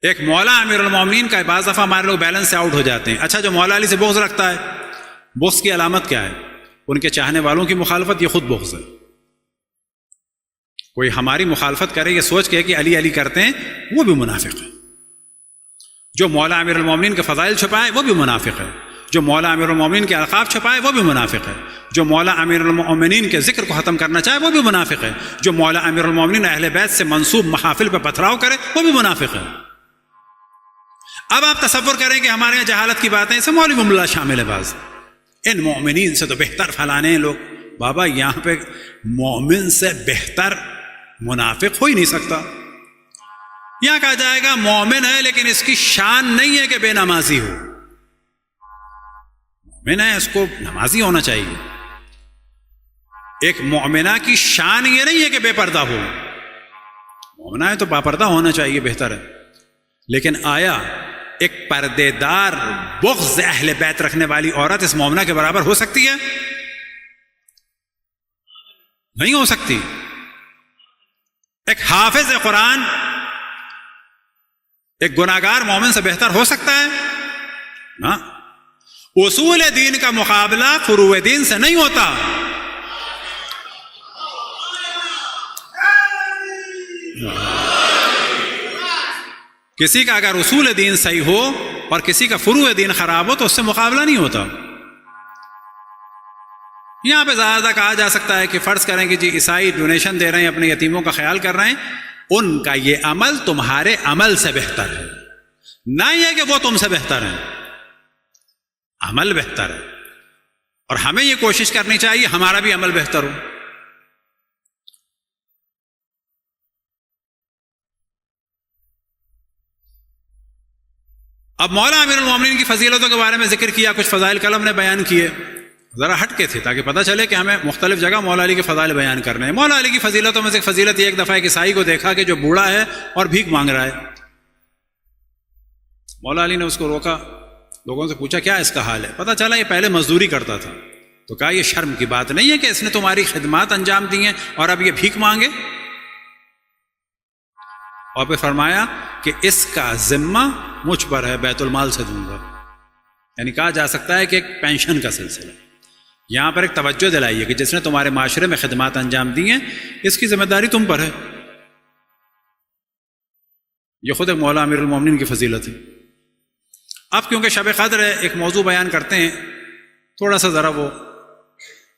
ایک مولا امیر المومنین کا بعض دفعہ ہمارے لوگ بیلنس سے آؤٹ ہو جاتے ہیں. اچھا جو مولا علی سے بغض رکھتا ہے، بغض کی علامت کیا ہے؟ ان کے چاہنے والوں کی مخالفت، یہ خود بغض ہے. کوئی ہماری مخالفت کرے یہ سوچ کے کہ علی علی کرتے ہیں، وہ بھی منافق ہے. جو مولا امیر المومنین کے فضائل چھپائے وہ بھی منافق ہے. جو مولا امیر المومنین کے القاب چھپائے وہ بھی منافق ہے. جو مولا امیر المومنین کے ذکر کو ختم کرنا چاہے وہ بھی منافق ہے. جو مولا امیر المومنین اہل بیت سے منسوب محافل پہ پتھراؤ کرے وہ بھی منافق ہے. اب آپ تصور کریں کہ ہمارے یہاں جہالت کی باتیں، اسے مولوی ملا شامل ہے. بعض ان مومنین سے تو بہتر پھیلانے ہیں لوگ. بابا یہاں پہ مومن سے بہتر منافق ہو ہی نہیں سکتا. یہاں کہا جائے گا مومن ہے لیکن اس کی شان نہیں ہے کہ بے نمازی ہو. مومن ہے، اس کو نمازی ہونا چاہیے. ایک مومنہ کی شان یہ نہیں ہے کہ بے پردہ ہو. مومنہ ہے تو باپردہ ہونا چاہیے، بہتر ہے. لیکن آیا ایک پردے دار بغض اہل بیت رکھنے والی عورت اس مومنہ کے برابر ہو سکتی ہے؟ نہیں ہو سکتی. ایک حافظ قرآن ایک گناہگار مومن سے بہتر ہو سکتا ہے؟ نا. اصول دین کا مقابلہ فروع دین سے نہیں ہوتا. کسی کا اگر اصول دین صحیح ہو اور کسی کا فروع دین خراب ہو تو اس سے مقابلہ نہیں ہوتا. یہاں پہ زیادہ کہا جا سکتا ہے کہ فرض کریں کہ جی عیسائی ڈونیشن دے رہے ہیں، اپنے یتیموں کا خیال کر رہے ہیں، ان کا یہ عمل تمہارے عمل سے بہتر ہے. نہ یہ کہ وہ تم سے بہتر ہیں، عمل بہتر ہے. اور ہمیں یہ کوشش کرنی چاہیے ہمارا بھی عمل بہتر ہو. اب مولا امیر المومنین کی فضیلتوں کے بارے میں ذکر کیا، کچھ فضائل قلم نے بیان کیے، ذرا ہٹ کے تھے تاکہ پتہ چلے کہ ہمیں مختلف جگہ مولا علی کے فضائل بیان کرنے ہیں. مولا علی کی فضیلتوں میں سے ایک فضیلت یہ، ایک دفعہ ایک عیسائی کو دیکھا کہ جو بوڑھا ہے اور بھیک مانگ رہا ہے. مولا علی نے اس کو روکا، لوگوں سے پوچھا کیا اس کا حال ہے. پتہ چلا یہ پہلے مزدوری کرتا تھا. تو کہا یہ شرم کی بات نہیں ہے کہ اس نے تمہاری خدمات انجام دی ہیں اور اب یہ بھیک مانگے. اور پھر فرمایا کہ اس کا ذمہ مجھ پر ہے، بیت المال سے دوں گا. یعنی کہا جا سکتا ہے کہ ایک پینشن کا سلسلہ. یہاں پر ایک توجہ دلائیے کہ جس نے تمہارے معاشرے میں خدمات انجام دی ہیں اس کی ذمہ داری تم پر ہے. یہ خود ایک مولا امیر المومنین کی فضیلت ہے. اب کیونکہ شب قدر ہے، ایک موضوع بیان کرتے ہیں، تھوڑا سا ذرا وہ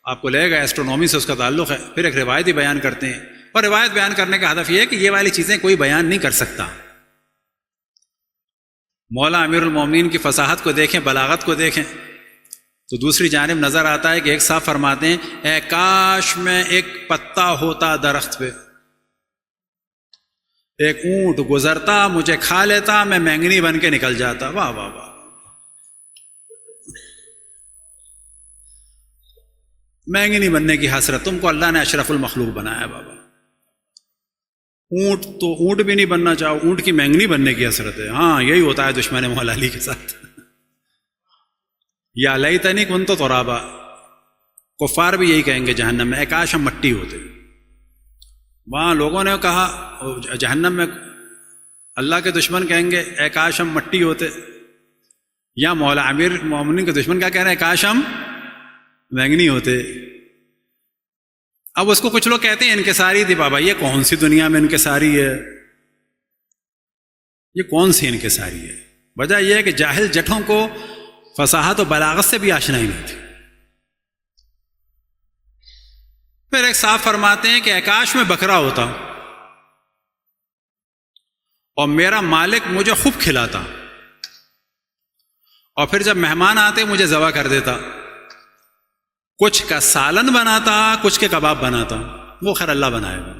آپ کو لگے گا ایسٹرونومی سے اس کا تعلق ہے. پھر ایک روایت ہی بیان کرتے ہیں، اور روایت بیان کرنے کا ہدف یہ ہے کہ یہ والی چیزیں کوئی بیان نہیں کر سکتا. مولا امیر المومنین کی فصاحت کو دیکھیں، بلاغت کو دیکھیں تو دوسری جانب نظر آتا ہے کہ ایک صاحب فرماتے ہیں اے کاش میں ایک پتا ہوتا درخت پہ، ایک اونٹ گزرتا مجھے کھا لیتا، میں مینگنی بن کے نکل جاتا. واہ واہ واہ. مینگنی بننے کی حسرت، تم کو اللہ نے اشرف المخلوق بنایا بابا. اونٹ تو اونٹ بھی نہیں بننا چاہو، اونٹ کی مینگنی بننے کی حسرت ہے. ہاں یہی ہوتا ہے دشمن مولا علی کے ساتھ. یا لیتنی کنت ترابا، کفار بھی یہی کہیں گے جہنم میں، اے کاش ہم مٹی ہوتے. وہاں لوگوں نے کہا جہنم میں اللہ کے دشمن کہیں گے اے کاش ہم مٹی ہوتے. یا مولا امیر مومنین کے دشمن کیا کہہ رہے ہیں؟ کاش ہم مینگنی ہوتے. اب اس کو کچھ لوگ کہتے ہیں انکساری تھی. بابا یہ کون سی دنیا میں انکساری ہے؟ یہ کون سی انکساری ہے؟ وجہ یہ ہے کہ جاہل جٹھوں کو فصاحت و بلاغت سے بھی آشنائی نہیں تھی. پھر ایک صاحب فرماتے ہیں کہ کاش میں بکرا ہوتا اور میرا مالک مجھے خوب کھلاتا اور پھر جب مہمان آتے مجھے ذبح کر دیتا، کچھ کا سالن بناتا کچھ کے کباب بناتا. وہ خیر اللہ بنائے گا.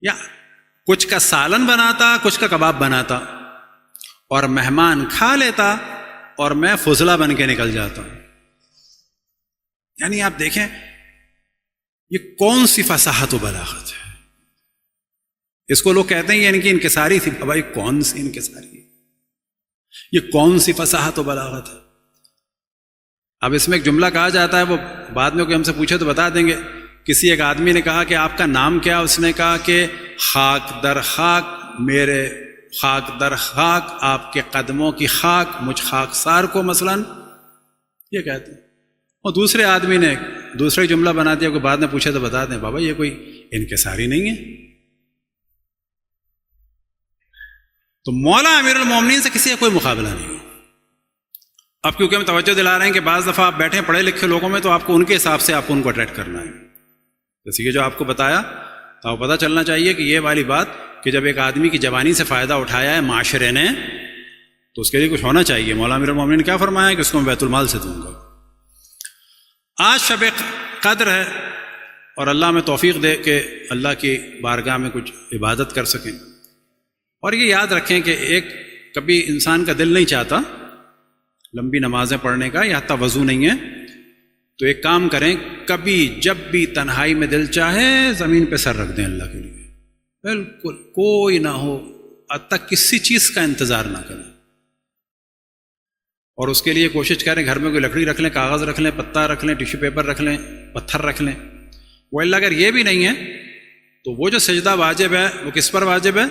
یا کچھ کا سالن بناتا کچھ کا کباب بناتا اور مہمان کھا لیتا اور میں فضلہ بن کے نکل جاتا. یعنی آپ دیکھیں یہ کون سی فصاحت و بلاغت ہے. اس کو لوگ کہتے ہیں یہ ان کی انکساری تھی. بھائی کون سی انکساری ہے؟ یہ کون سی فصاحت و بلاغت ہے؟ اب اس میں ایک جملہ کہا جاتا ہے، وہ بعد میں کوئی ہم سے پوچھے تو بتا دیں گے. کسی ایک آدمی نے کہا کہ آپ کا نام کیا؟ اس نے کہا کہ خاک در خاک میرے، خاک در خاک آپ کے قدموں کی خاک مجھ خاکسار کو، مثلاً یہ کہتے ہیں. اور دوسرے آدمی نے دوسرا جملہ بنا دیا، کوئی بعد میں پوچھے تو بتا دیں. بابا یہ کوئی انکساری نہیں ہے. تو مولا امیر المومنین سے کسی کا کوئی مقابلہ نہیں ہے. اب کیونکہ ہم توجہ دلا رہے ہیں کہ بعض دفعہ آپ بیٹھے پڑھے لکھے لوگوں میں تو آپ کو ان کے حساب سے آپ کو ان کو اٹریکٹ کرنا ہے. جیسے کہ جو آپ کو بتایا تو آپ کو پتہ چلنا چاہیے کہ یہ والی بات کہ جب ایک آدمی کی جوانی سے فائدہ اٹھایا ہے معاشرے نے تو اس کے لیے کچھ ہونا چاہیے. مولا امیر المومنین کیا فرمایا کہ اس کو میں بیت المال سے دوں گا. آج شب قدر ہے اور اللہ میں توفیق دے کہ اللہ کی بارگاہ میں کچھ عبادت کر سکیں. اور یہ یاد رکھیں کہ کبھی انسان کا دل نہیں چاہتا لمبی نمازیں پڑھنے کا، یا حتیٰ وضو نہیں ہے، تو ایک کام کریں، کبھی جب بھی تنہائی میں دل چاہے زمین پہ سر رکھ دیں اللہ کے لیے، بالکل کوئی نہ ہو، حتیٰ کسی چیز کا انتظار نہ کریں. اور اس کے لیے کوشش کریں گھر میں کوئی لکڑی رکھ لیں، کاغذ رکھ لیں، پتا رکھ لیں، ٹیشو پیپر رکھ لیں، پتھر رکھ لیں. وہ اللہ اگر یہ بھی نہیں ہے تو وہ جو سجدہ واجب ہے وہ کس پر واجب ہے؟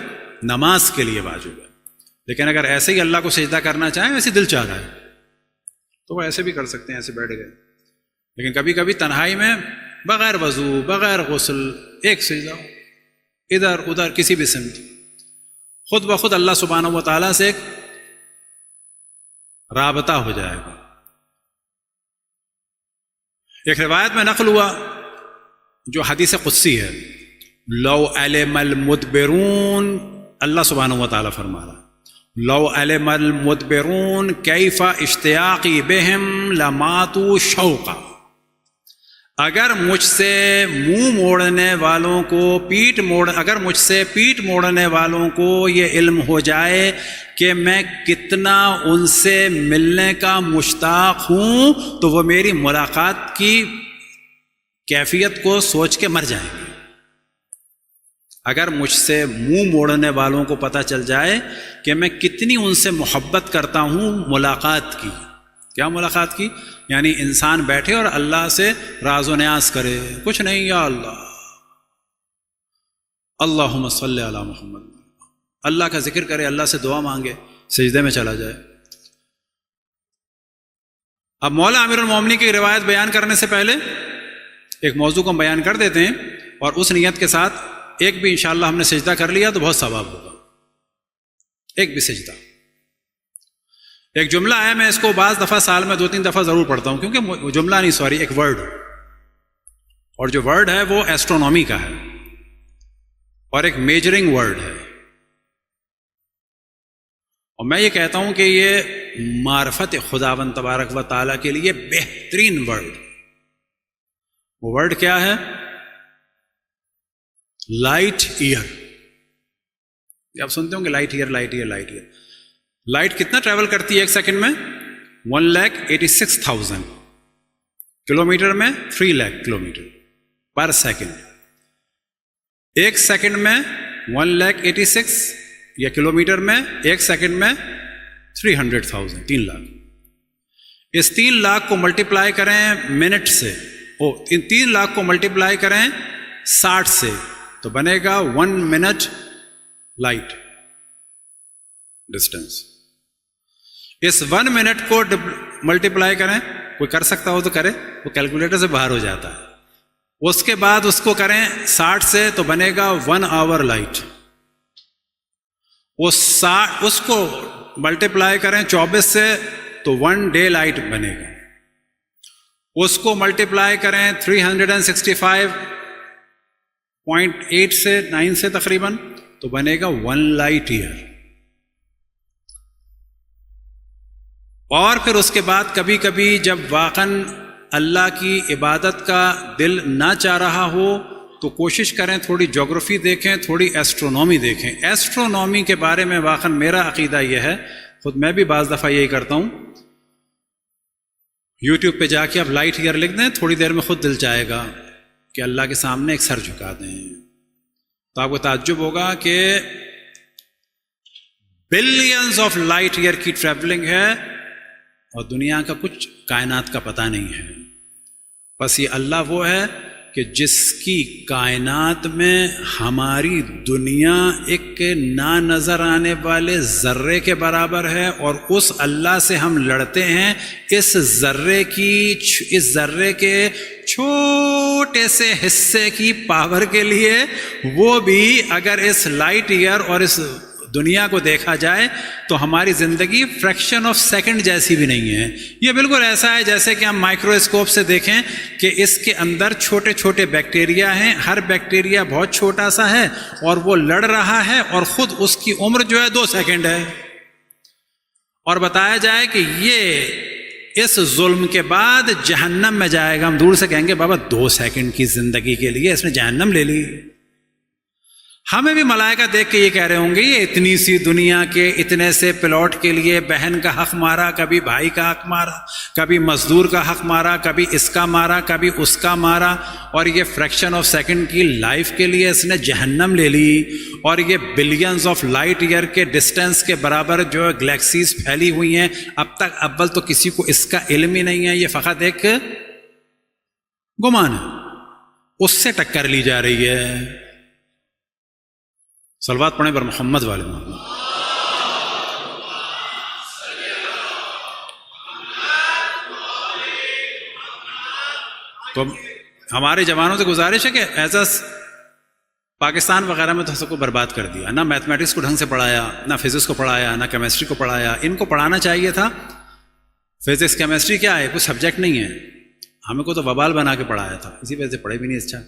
نماز کے لیے واجب ہے. لیکن اگر ایسے ہی اللہ کو سجدہ کرنا چاہیں، ویسے دل چاہ رہا ہے تو وہ ایسے بھی کر سکتے ہیں، ایسے بیٹھ گئے. لیکن کبھی کبھی تنہائی میں بغیر وضو بغیر غسل ایک سجدہ ادھر ادھر کسی بھی سمت، خود بخود اللہ سبحانہ و تعالیٰ سے ایک رابطہ ہو جائے گا. ایک روایت میں نقل ہوا جو حدیث قدسی ہے، لو علم المدبرون، اللہ سبحانہ و تعالیٰ فرما رہا لو علم المدبرون کیف اشتیاقی بہم لماتوا شوقا، اگر مجھ سے منہ موڑنے والوں کو اگر مجھ سے پیٹ موڑنے والوں کو یہ علم ہو جائے کہ میں کتنا ان سے ملنے کا مشتاق ہوں تو وہ میری ملاقات کی کیفیت کو سوچ کے مر جائیں گے. اگر مجھ سے منہ موڑنے والوں کو پتہ چل جائے کہ میں کتنی ان سے محبت کرتا ہوں ملاقات کی. کیا ملاقات کی؟ یعنی انسان بیٹھے اور اللہ سے راز و نیاز کرے، کچھ نہیں، یا اللہ اللہم صلی علی محمد، اللہ کا ذکر کرے، اللہ سے دعا مانگے، سجدے میں چلا جائے. اب مولا امیر المومنین کی روایت بیان کرنے سے پہلے ایک موضوع کو ہم بیان کر دیتے ہیں، اور اس نیت کے ساتھ ایک بھی انشاءاللہ ہم نے سجدہ کر لیا تو بہت ثواب ہوگا. ایک بھی سجدہ. ایک جملہ ہے، میں اس کو بعض دفعہ سال میں 2-3 دفعہ ضرور پڑھتا ہوں، کیونکہ جملہ نہیں، سوری، ایک ورڈ، اور جو ورڈ ہے وہ ایسٹرونومی کا ہے اور ایک میجرنگ ورڈ ہے. اور میں یہ کہتا ہوں کہ یہ معرفت خداوند تبارک و تعالیٰ کے لیے بہترین ورڈ. وہ ورڈ کیا ہے؟ Light year. آپ سنتے ہوں گے light year, light year, light year. Light کتنا ٹریول کرتی ہے ایک سیکنڈ میں؟ 1,86,000 کلومیٹر میں 3 لاکھ کلومیٹر پر سیکنڈ. ایک سیکنڈ میں 1,86,000 یا کلومیٹر میں ایک سیکنڈ میں 300,000، 3 لاکھ. اس 3 لاکھ کو ملٹیپلائی کریں منٹ سے، 3 لاکھ کو ملٹیپلائی کریں 60 سے، تو بنے گا 1 منٹ لائٹ ڈسٹینس. اس 1 منٹ کو ملٹیپلائی کریں، کوئی کر سکتا ہو تو کرے، وہ کیلکولیٹر سے باہر ہو جاتا ہے. اس کے بعد اس کو کریں 60 سے تو بنے گا 1 آور لائٹ. اس کو ملٹیپلائی کریں 24 سے تو 1 ڈے لائٹ بنے گا. اس کو ملٹیپلائی کریں 365.8 سے 9 سے تقریباً تو بنے گا 1 لائٹ ایئر. اور پھر اس کے بعد کبھی کبھی جب واقعاً اللہ کی عبادت کا دل نہ چاہ رہا ہو تو کوشش کریں تھوڑی جغرافی دیکھیں، تھوڑی ایسٹرونومی دیکھیں. ایسٹرونومی کے بارے میں واقعاً میرا عقیدہ یہ ہے، خود میں بھی بعض دفعہ یہی کرتا ہوں، یوٹیوب پہ جا کے آپ لائٹ ایئر لکھ دیں، تھوڑی دیر میں خود دل چاہے گا کہ اللہ کے سامنے ایک سر جھکا دیں. تو آپ کو تعجب ہوگا کہ بلینز آف لائٹ ایئر کی ٹریولنگ ہے اور دنیا کا کچھ کائنات کا پتہ نہیں ہے. بس یہ اللہ وہ ہے کہ جس کی کائنات میں ہماری دنیا ایک نہ نظر آنے والے ذرے کے برابر ہے، اور اس اللہ سے ہم لڑتے ہیں اس ذرے کے چھوٹے سے حصے کی پاور کے لیے. وہ بھی اگر اس لائٹ ایئر اور اس دنیا کو دیکھا جائے تو ہماری زندگی فریکشن آف سیکنڈ جیسی بھی نہیں ہے. یہ بالکل ایسا ہے جیسے کہ ہم مائکروسکوپ سے دیکھیں کہ اس کے اندر چھوٹے چھوٹے بیکٹیریا ہیں، ہر بیکٹیریا بہت چھوٹا سا ہے اور وہ لڑ رہا ہے، اور خود اس کی عمر جو ہے 2 سیکنڈ ہے. اور بتایا جائے کہ یہ اس ظلم کے بعد جہنم میں جائے گا. ہم دور سے کہیں گے بابا 2 سیکنڈ کی زندگی کے لیے اس نے جہنم لے لی. ہمیں بھی ملائکہ دیکھ کے یہ کہہ رہے ہوں گے یہ اتنی سی دنیا کے اتنے سے پلاٹ کے لیے بہن کا حق مارا, کبھی بھائی کا حق مارا, کبھی مزدور کا حق مارا, کبھی اس کا مارا, کبھی اس کا مارا, اور یہ فریکشن آف سیکنڈ کی لائف کے لیے اس نے جہنم لے لی. اور یہ بلینز آف لائٹ ایئر کے ڈسٹینس کے برابر جو گلیکسیز پھیلی ہوئی ہیں, اب تک اول تو کسی کو اس کا علم ہی نہیں ہے, یہ فقط ایک گمان ہے, اس سے ٹکر لی جا رہی ہے. صلوات پڑھیں پر محمد والے محمد. تو ہمارے جوانوں سے گزارش ہے کہ ایسا پاکستان وغیرہ میں تو سب کو برباد کر دیا, نہ میتھمیٹکس کو ڈھنگ سے پڑھایا, نہ فزکس کو پڑھایا, نہ کیمسٹری کو پڑھایا. ان کو پڑھانا چاہیے تھا. فزکس کیمسٹری کیا ہے, کوئی سبجیکٹ نہیں ہے. ہمیں کو تو وبال بنا کے پڑھایا تھا, اسی وجہ سے پڑھے بھی نہیں اچھا.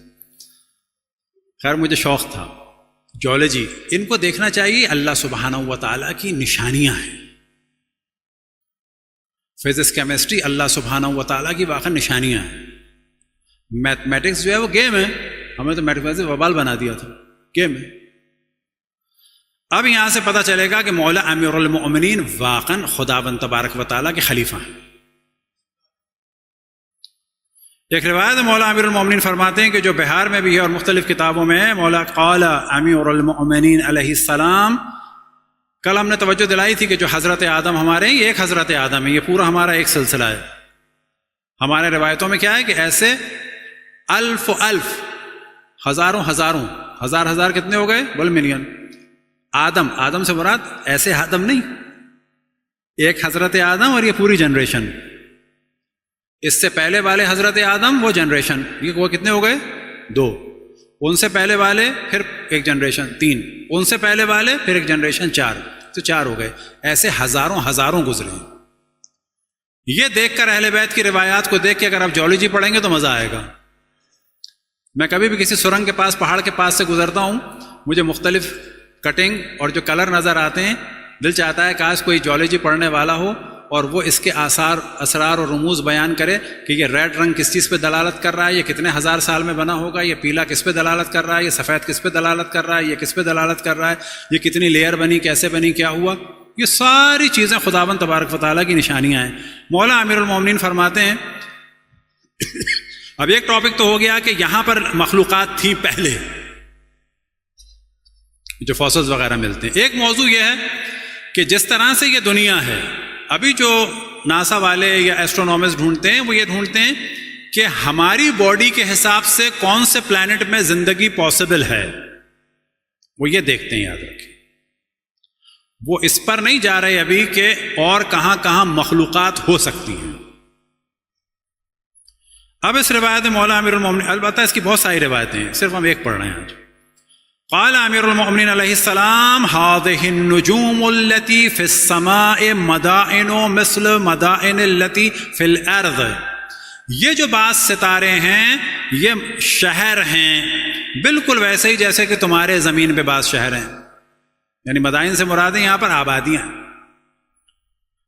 خیر مجھے شوق تھا جیولوجی. ان کو دیکھنا چاہیے اللہ سبحانہ و تعالیٰ کی نشانیاں ہیں. فزکس کیمسٹری اللہ سبحانہ و تعالیٰ کی واقع نشانیاں ہیں. میتھمیٹکس جو ہے وہ گیم ہے, ہمیں تو میتھمیٹکس وبال بنا دیا تھا, گیم ہے. اب یہاں سے پتہ چلے گا کہ مولا امیر المؤمنین واقعاً خداوند تبارک و تعالیٰ کے خلیفہ ہیں. ایک روایت مولا امیر المؤمنین فرماتے ہیں کہ جو بہار میں بھی ہے اور مختلف کتابوں میں ہے, مولا قال امیر المؤمنین علیہ السلام. کل ہم نے توجہ دلائی تھی کہ جو حضرت آدم ہمارے ہیں یہ ایک حضرت آدم ہے, یہ پورا ہمارا ایک سلسلہ ہے. ہمارے روایتوں میں کیا ہے کہ ایسے الف و الف, ہزاروں ہزاروں, ہزار ہزار کتنے ہو گئے, بول ملین. آدم سے مراد ایسے آدم نہیں, ایک حضرت آدم اور یہ پوری جنریشن. اس سے پہلے والے حضرت آدم وہ جنریشن, یہ وہ کتنے ہو گئے, 2. ان سے پہلے والے پھر ایک جنریشن 3, ان سے پہلے والے پھر ایک جنریشن 4, تو 4 ہو گئے. ایسے ہزاروں ہزاروں گزرے. یہ دیکھ کر اہل بیت کی روایات کو دیکھ کے اگر آپ جیولوجی پڑھیں گے تو مزہ آئے گا. میں کبھی بھی کسی سرنگ کے پاس, پہاڑ کے پاس سے گزرتا ہوں, مجھے مختلف کٹنگ اور جو کلر نظر آتے ہیں, دل چاہتا ہے کاش کوئی جیولوجی پڑھنے والا ہو اور وہ اس کے آثار, اسرار اور رموز بیان کرے کہ یہ ریڈ رنگ کس چیز پہ دلالت کر رہا ہے, یہ کتنے ہزار سال میں بنا ہوگا, یہ پیلا کس پہ دلالت کر رہا ہے, یہ سفید کس پہ دلالت کر رہا ہے, یہ کس پہ دلالت کر رہا ہے, یہ کتنی لیئر بنی, کیسے بنی, کیا ہوا. یہ ساری چیزیں خداوند تبارک و تعالیٰ کی نشانیاں ہیں. مولا امیر المومنین فرماتے ہیں اب ایک ٹاپک تو ہو گیا کہ یہاں پر مخلوقات تھیں پہلے جو فوسلز وغیرہ ملتے ہیں. ایک موضوع یہ ہے کہ جس طرح سے یہ دنیا ہے, ابھی جو ناسا والے یا ایسٹرونامسٹ ڈھونڈتے ہیں وہ یہ ڈھونڈتے ہیں کہ ہماری باڈی کے حساب سے کون سے پلانٹ میں زندگی پاسبل ہے, وہ یہ دیکھتے ہیں. یاد رکھیں وہ اس پر نہیں جا رہے ابھی کہ اور کہاں کہاں مخلوقات ہو سکتی ہیں. اب اس روایت مولا امیر المومنین, البتہ اس کی بہت ساری روایتیں ہیں, صرف ہم ایک پڑھ رہے ہیں آج. قال امیر المؤمنین علیہ السلام هذه النجوم التي في السماء مدائن مثل مدائن التي في الارض. یہ جو بعض ستارے ہیں یہ شہر ہیں بالکل ویسے ہی جیسے کہ تمہارے زمین پہ بعض شہر ہیں, یعنی مدائن سے مراد ہیں یہاں پر آبادیاں.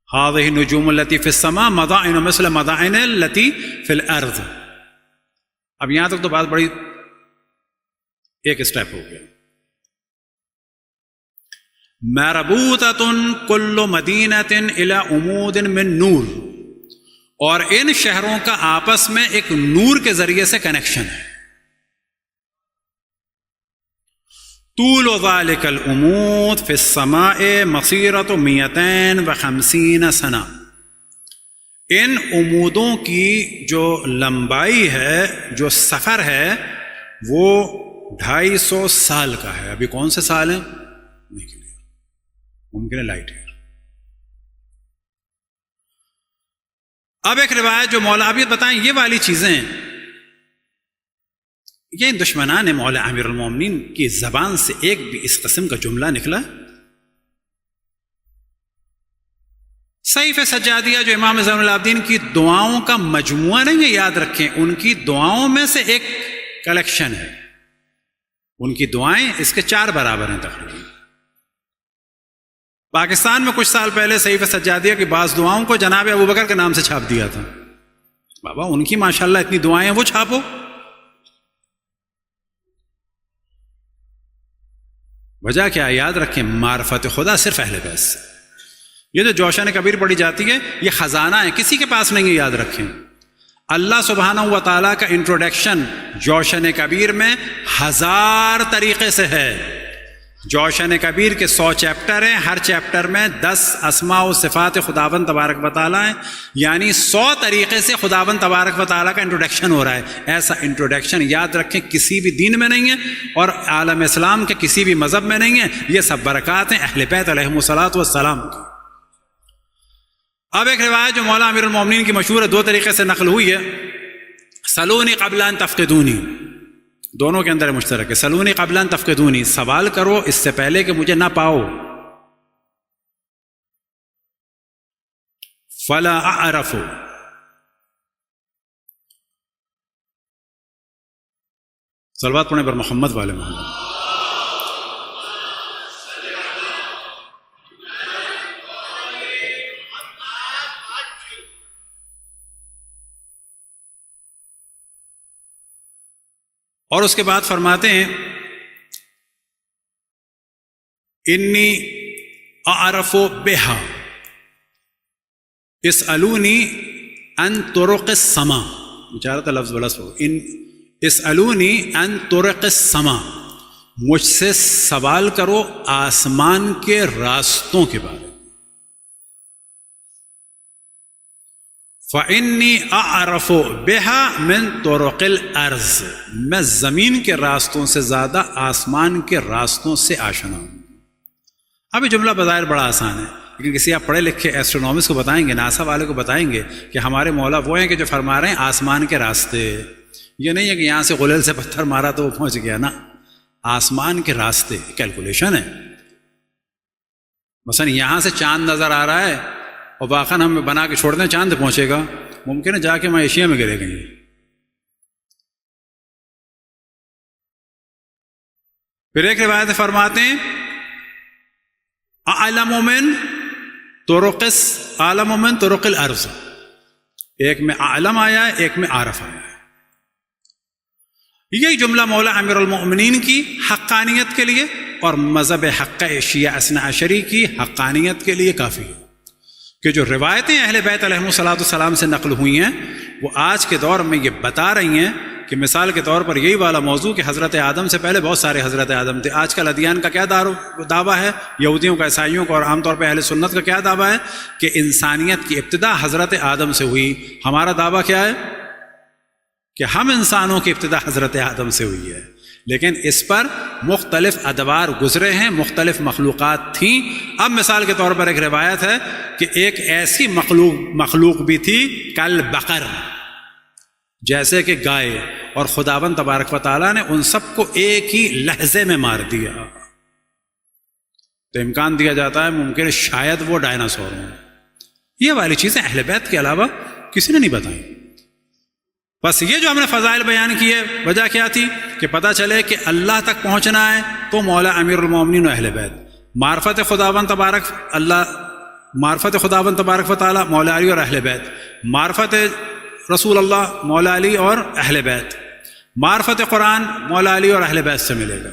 هذه النجوم التي في السماء مدائن مثل مدائن التي في الارض. اب یہاں تک تو بات بڑی ایک اسٹیپ ہو گیا. مربوطۃ کل مدینۃ الی عمود من نور, اور ان شہروں کا آپس میں ایک نور کے ذریعے سے کنیکشن ہے. طول ذلك العمود فی السماء مسیرۃ 250 سنہ. ان عمودوں کی جو لمبائی ہے, جو سفر ہے, وہ 250 سال کا ہے. ابھی کون سے سال ہیں نہیں کلیئر, ممکن ہے لائٹ ایئر. اب ایک روایت جو مولا, اب یہ بتائیں یہ والی چیزیں یہ دشمنان مولا امیر المومنین کی زبان سے ایک بھی اس قسم کا جملہ نکلا؟ صحیف سجادیہ جو امام زین العابدین کی دعاؤں کا مجموعہ نہیں ہے, یاد رکھیں ان کی دعاؤں میں سے ایک کلیکشن ہے. ان کی دعائیں اس کے 4 برابر ہیں تقریباً. پاکستان میں کچھ سال پہلے صحیفہ سجادیہ کی بعض دعاؤں کو جناب ابوبکر کے نام سے چھاپ دیا تھا. بابا ان کی ماشاءاللہ اتنی دعائیں ہیں، وہ چھاپو. وجہ کیا ہے؟ یاد رکھیں، معرفت خدا صرف اہل بیت سے. یہ جو جوشن کبیر پڑھی جاتی ہے یہ خزانہ ہے، کسی کے پاس نہیں ہے. یاد رکھیں اللہ سبحانہ و تعالیٰ کا انٹروڈکشن جوشن کبیر میں 1000 طریقے سے ہے. جوشن کبیر کے 100 چیپٹر ہیں، ہر چیپٹر میں 10 اسماء و صفات خداوند تبارک و تعالیٰ ہیں، یعنی 100 طریقے سے خداوند تبارک و تعالیٰ کا انٹروڈکشن ہو رہا ہے. ایسا انٹروڈکشن یاد رکھیں کسی بھی دین میں نہیں ہے اور عالم اسلام کے کسی بھی مذہب میں نہیں ہے. یہ سب برکات ہیں اہل بیت علیہم الصلوۃ والسلام کی. اب ایک روایت جو مولا امیر المومنین کی مشہور ہے، 2 طریقے سے نقل ہوئی ہے. سلونی قبل ان تفقدونی، دونوں کے اندر مشترک ہے. سلونی قبل ان تفقدونی، سوال کرو اس سے پہلے کہ مجھے نہ پاؤ. فلا اعرف، صلوات پڑھنے پر محمد والے محمد. اور اس کے بعد فرماتے ہیں انی اعرف بہا اسألونی ان طرق السما. بچارہ لفظ بلس ہو، ان اسألونی ان طرق السما، مجھ سے سوال کرو آسمان کے راستوں کے بارے میں. فَإِنِّي أَعْرَفُ بِهَا مِن طُرُقِ الْأَرْضِ، میں زمین کے راستوں سے زیادہ آسمان کے راستوں سے آشنا ہوں. اب یہ جملہ بظاہر بڑا آسان ہے، لیکن کسی آپ پڑھے لکھے ایسٹرونومسٹ کو بتائیں گے، ناسا والے کو بتائیں گے کہ ہمارے مولا وہ ہیں کہ جو فرما رہے ہیں آسمان کے راستے. یہ نہیں ہے کہ یہاں سے غلیل سے پتھر مارا تو وہ پہنچ گیا، نا، آسمان کے راستے کیلکولیشن ہے. مثلا یہاں سے چاند نظر آ رہا ہے اور واقعاً ہم بنا کے چھوڑ دیں چاند پہنچے گا، ممکن ہے جا کے میں ایشیا میں گرے گئے. پھر ایک روایت فرماتے ہیں اعلم من طرق الارض، ایک میں اعلم آیا ہے، ایک میں عارف آیا ہے. یہی جملہ مولا امیر المؤمنین کی حقانیت کے لیے اور مذہب حق شیعہ اثنا عشری کی حقانیت کے لیے کافی ہے کہ جو روایتیں اہل بیت علیہم الصلوۃ والسلام سے نقل ہوئی ہیں وہ آج کے دور میں یہ بتا رہی ہیں کہ مثال کے طور پر یہی والا موضوع کہ حضرت آدم سے پہلے بہت سارے حضرت آدم تھے. آج کل ادیان کا کیا دعویٰ ہے، یہودیوں کا، عیسائیوں کا، اور عام طور پہ اہل سنت کا کیا دعویٰ ہے کہ انسانیت کی ابتدا حضرت آدم سے ہوئی. ہمارا دعویٰ کیا ہے کہ ہم انسانوں کی ابتدا حضرت آدم سے ہوئی ہے، لیکن اس پر مختلف ادوار گزرے ہیں، مختلف مخلوقات تھیں. اب مثال کے طور پر ایک روایت ہے کہ ایک ایسی مخلوق بھی تھی کل بقر، جیسے کہ گائے، اور خداوند تبارک و تعالیٰ نے ان سب کو ایک ہی لحظے میں مار دیا. تو امکان دیا جاتا ہے ممکن شاید وہ ڈائناسور ہوں. یہ والی چیزیں اہل بیت کے علاوہ کسی نے نہیں بتائیں. بس یہ جو ہم نے فضائل بیان کیے، وجہ کیا تھی کہ پتہ چلے کہ اللہ تک پہنچنا ہے تو مولا امیر المومنین و اہل بیت، معرفت خداوند تبارک و تعالی مولا علی اور اہل بیت، معرفت رسول اللہ مولا علی اور اہل بیت، معرفت قرآن مولا علی اور اہل بیت سے ملے گا.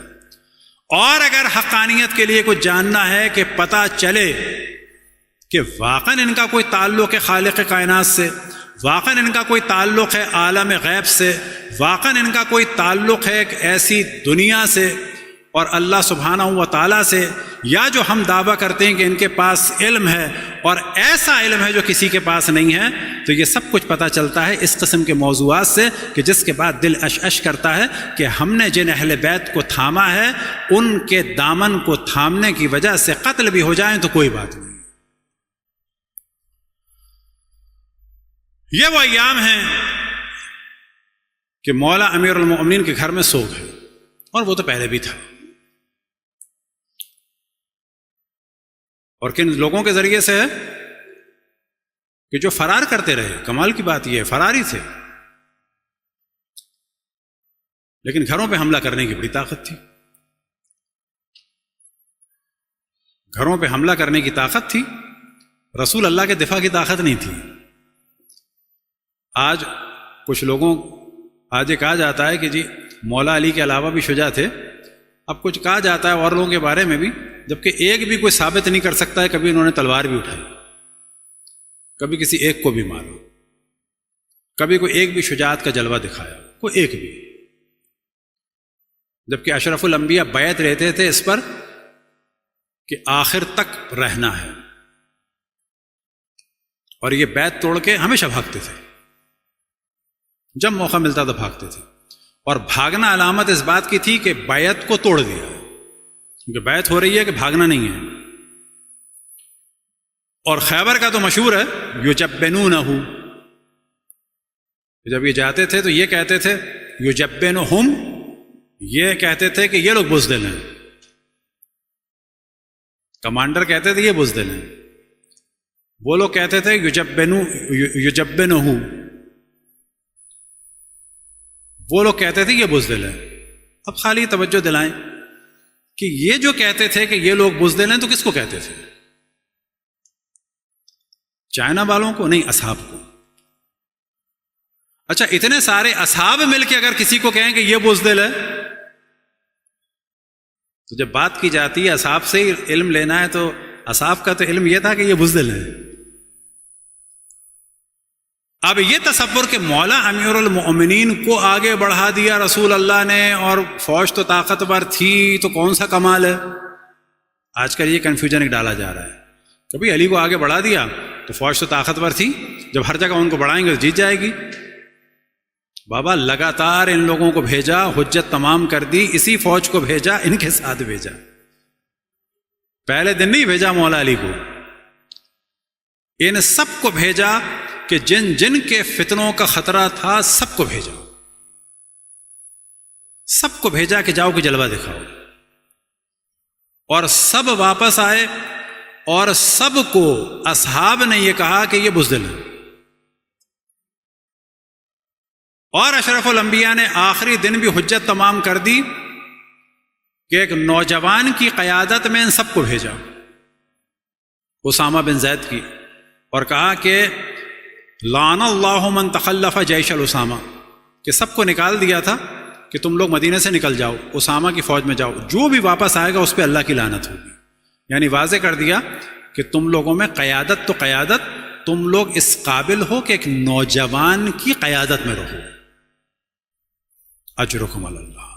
اور اگر حقانیت کے لیے کچھ جاننا ہے کہ پتہ چلے کہ واقعاً ان کا کوئی تعلق ہے خالق کائنات سے، واقعاً ان کا کوئی تعلق ہے عالم غیب سے، واقعاً ان کا کوئی تعلق ہے ایک ایسی دنیا سے اور اللہ سبحانہ و تعالیٰ سے، یا جو ہم دعویٰ کرتے ہیں کہ ان کے پاس علم ہے اور ایسا علم ہے جو کسی کے پاس نہیں ہے، تو یہ سب کچھ پتہ چلتا ہے اس قسم کے موضوعات سے کہ جس کے بعد دل اش کرتا ہے کہ ہم نے جن اہل بیت کو تھاما ہے ان کے دامن کو تھامنے کی وجہ سے قتل بھی ہو جائیں تو کوئی بات نہیں. یہ وہ ایام ہیں کہ مولا امیر المؤمنین کے گھر میں سوگ ہے، اور وہ تو پہلے بھی تھا. اور کن لوگوں کے ذریعے سے ہے کہ جو فرار کرتے رہے. کمال کی بات یہ ہے فرار ہی تھے، لیکن گھروں پہ حملہ کرنے کی بڑی طاقت تھی. گھروں پہ حملہ کرنے کی طاقت تھی، رسول اللہ کے دفاع کی طاقت نہیں تھی۔ آج کچھ لوگوں آج یہ کہا جاتا ہے کہ جی مولا علی کے علاوہ بھی شجاع تھے، اب کچھ کہا جاتا ہے اور لوگوں کے بارے میں بھی، جبکہ ایک بھی کوئی ثابت نہیں کر سکتا ہے کبھی انہوں نے تلوار بھی اٹھائی، کبھی کسی ایک کو بھی مارا، کبھی کوئی ایک بھی شجاعت کا جلوہ دکھایا، کوئی ایک بھی، جبکہ اشرف الانبیاء بیعت رہتے تھے اس پر کہ آخر تک رہنا ہے، اور یہ بیعت توڑ کے ہمیشہ بھاگتے تھے، جب موقع ملتا تو بھاگتے تھے، اور بھاگنا علامت اس بات کی تھی کہ بیعت کو توڑ دیا، کیونکہ بیعت ہو رہی ہے کہ بھاگنا نہیں ہے۔ اور خیبر کا تو مشہور ہے یجبنونہ، جب یہ جاتے تھے تو یہ کہتے تھے یجبنہم، یہ کہتے تھے کہ یہ لوگ بزدل ہیں، کمانڈر کہتے تھے یہ بزدل ہیں، وہ لوگ کہتے تھے یجبنہ، وہ لوگ کہتے تھے یہ بزدل ہے۔ اب خالی توجہ دلائیں کہ یہ جو کہتے تھے کہ یہ لوگ بزدل ہیں تو کس کو کہتے تھے؟ چائنا والوں کو نہیں، اصحاب کو۔ اچھا، اتنے سارے اصحاب مل کے اگر کسی کو کہیں کہ یہ بزدل ہے، تو جب بات کی جاتی ہے اصحاب سے ہی علم لینا ہے، تو اصحاب کا تو علم یہ تھا کہ یہ بزدل ہے۔ اب یہ تصور کہ مولا امیر المؤمنین کو آگے بڑھا دیا رسول اللہ نے، اور فوج تو طاقتور تھی، تو کون سا کمال ہے؟ آج کل یہ کنفیوژن ڈالا جا رہا ہے، کبھی علی کو آگے بڑھا دیا تو فوج تو طاقتور تھی، جب ہر جگہ ان کو بڑھائیں گے تو جیت جائے گی۔ بابا لگاتار ان لوگوں کو بھیجا، حجت تمام کر دی، اسی فوج کو بھیجا، ان کے ساتھ بھیجا، پہلے دن نہیں بھیجا مولا علی کو، ان سب کو بھیجا کہ جن جن کے فتنوں کا خطرہ تھا سب کو بھیجا، سب کو بھیجا کہ جاؤ کہ جلوہ دکھاؤ، اور سب واپس آئے، اور سب کو اصحاب نے یہ کہا کہ یہ بزدل ہے۔ اور اشرف الانبیاء نے آخری دن بھی حجت تمام کر دی کہ ایک نوجوان کی قیادت میں ان سب کو بھیجا، اسامہ بن زید کی، اور کہا کہ لعن اللہ من تخلف جیش الاسامہ، کہ سب کو نکال دیا تھا کہ تم لوگ مدینے سے نکل جاؤ، اسامہ کی فوج میں جاؤ، جو بھی واپس آئے گا اس پہ اللہ کی لعنت ہوگی۔ یعنی واضح کر دیا کہ تم لوگوں میں قیادت تو قیادت، تم لوگ اس قابل ہو کہ ایک نوجوان کی قیادت میں رہو، اجرکم علی اللہ۔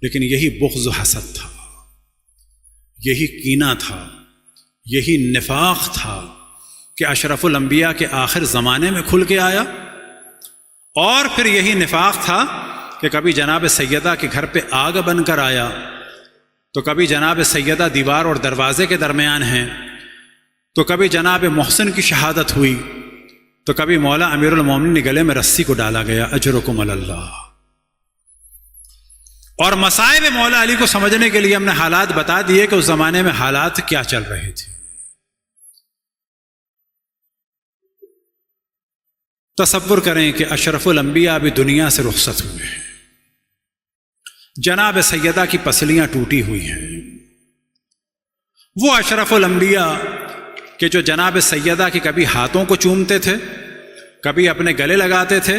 لیکن یہی بغض و حسد تھا، یہی کینہ تھا، یہی نفاق تھا کہ اشرف الانبیاء کے آخر زمانے میں کھل کے آیا، اور پھر یہی نفاق تھا کہ کبھی جناب سیدہ کے گھر پہ آگ بن کر آیا، تو کبھی جناب سیدہ دیوار اور دروازے کے درمیان ہیں، تو کبھی جناب محسن کی شہادت ہوئی، تو کبھی مولا امیر المومنین کے گلے میں رسی کو ڈالا گیا، اجرکم علی اللہ۔ اور مصائب مولا علی کو سمجھنے کے لیے ہم نے حالات بتا دیے کہ اس زمانے میں حالات کیا چل رہے تھے۔ تصور کریں کہ اشرف الانبیاء ابھی دنیا سے رخصت ہوئے ہیں، جناب سیدہ کی پسلیاں ٹوٹی ہوئی ہیں، وہ اشرف الانبیاء کہ جو جناب سیدہ کی کبھی ہاتھوں کو چومتے تھے، کبھی اپنے گلے لگاتے تھے،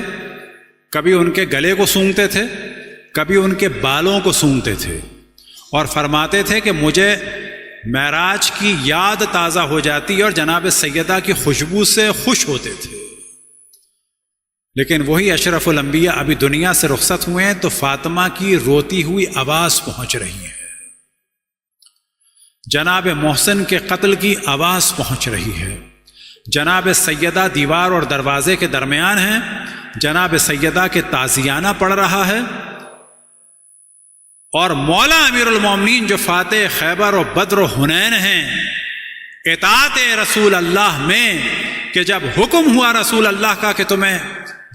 کبھی ان کے گلے کو سونگھتے تھے، کبھی ان کے بالوں کو سونگھتے تھے، اور فرماتے تھے کہ مجھے معراج کی یاد تازہ ہو جاتی اور جناب سیدہ کی خوشبو سے خوش ہوتے تھے۔ لیکن وہی اشرف الانبیاء ابھی دنیا سے رخصت ہوئے ہیں تو فاطمہ کی روتی ہوئی آواز پہنچ رہی ہے، جناب محسن کے قتل کی آواز پہنچ رہی ہے، جناب سیدہ دیوار اور دروازے کے درمیان ہیں، جناب سیدہ کے تازیانہ پڑ رہا ہے، اور مولا امیر المومنین جو فاتح خیبر و بدر و حنین ہیں، اطاعت رسول اللہ میں کہ جب حکم ہوا رسول اللہ کا کہ تمہیں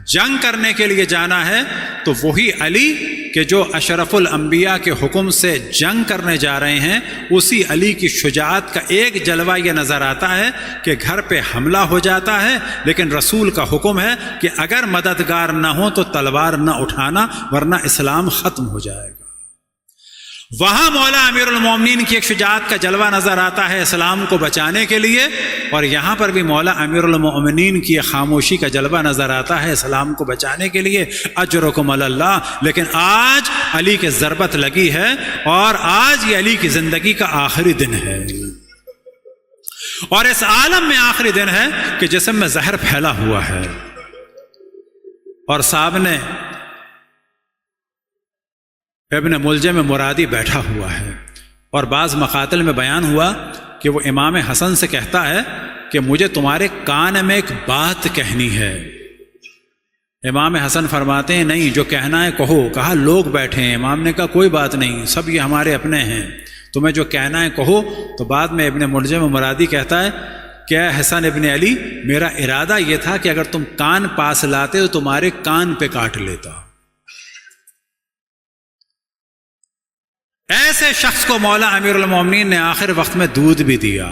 جنگ کرنے کے لیے جانا ہے، تو وہی علی کہ جو اشرف الانبیاء کے حکم سے جنگ کرنے جا رہے ہیں، اسی علی کی شجاعت کا ایک جلوہ یہ نظر آتا ہے کہ گھر پہ حملہ ہو جاتا ہے، لیکن رسول کا حکم ہے کہ اگر مددگار نہ ہو تو تلوار نہ اٹھانا ورنہ اسلام ختم ہو جائے گا۔ وہاں مولا امیر المومنین کی ایک شجاعت کا جلوہ نظر آتا ہے اسلام کو بچانے کے لیے، اور یہاں پر بھی مولا امیر المومنین کی خاموشی کا جلوہ نظر آتا ہے اسلام کو بچانے کے لیے، اجرکم علی اللہ۔ لیکن آج علی کے ضربت لگی ہے، اور آج یہ علی کی زندگی کا آخری دن ہے، اور اس عالم میں آخری دن ہے کہ جسم میں زہر پھیلا ہوا ہے، اور سامنے ابن ملجم مرادی بیٹھا ہوا ہے۔ اور بعض مقاتل میں بیان ہوا کہ وہ امام حسن سے کہتا ہے کہ مجھے تمہارے کان میں ایک بات کہنی ہے۔ امام حسن فرماتے ہیں نہیں، جو کہنا ہے کہو۔ کہا لوگ بیٹھے ہیں۔ امام نے کہا کوئی بات نہیں، سب یہ ہمارے اپنے ہیں، تمہیں جو کہنا ہے کہو۔ تو بعد میں ابن ملجم مرادی کہتا ہے کہ اے حسن ابن علی، میرا ارادہ یہ تھا کہ اگر تم کان پاس لاتے تو تمہارے کان پہ کاٹ لیتا۔ ایسے شخص کو مولا امیر المومنین نے آخر وقت میں دودھ بھی دیا۔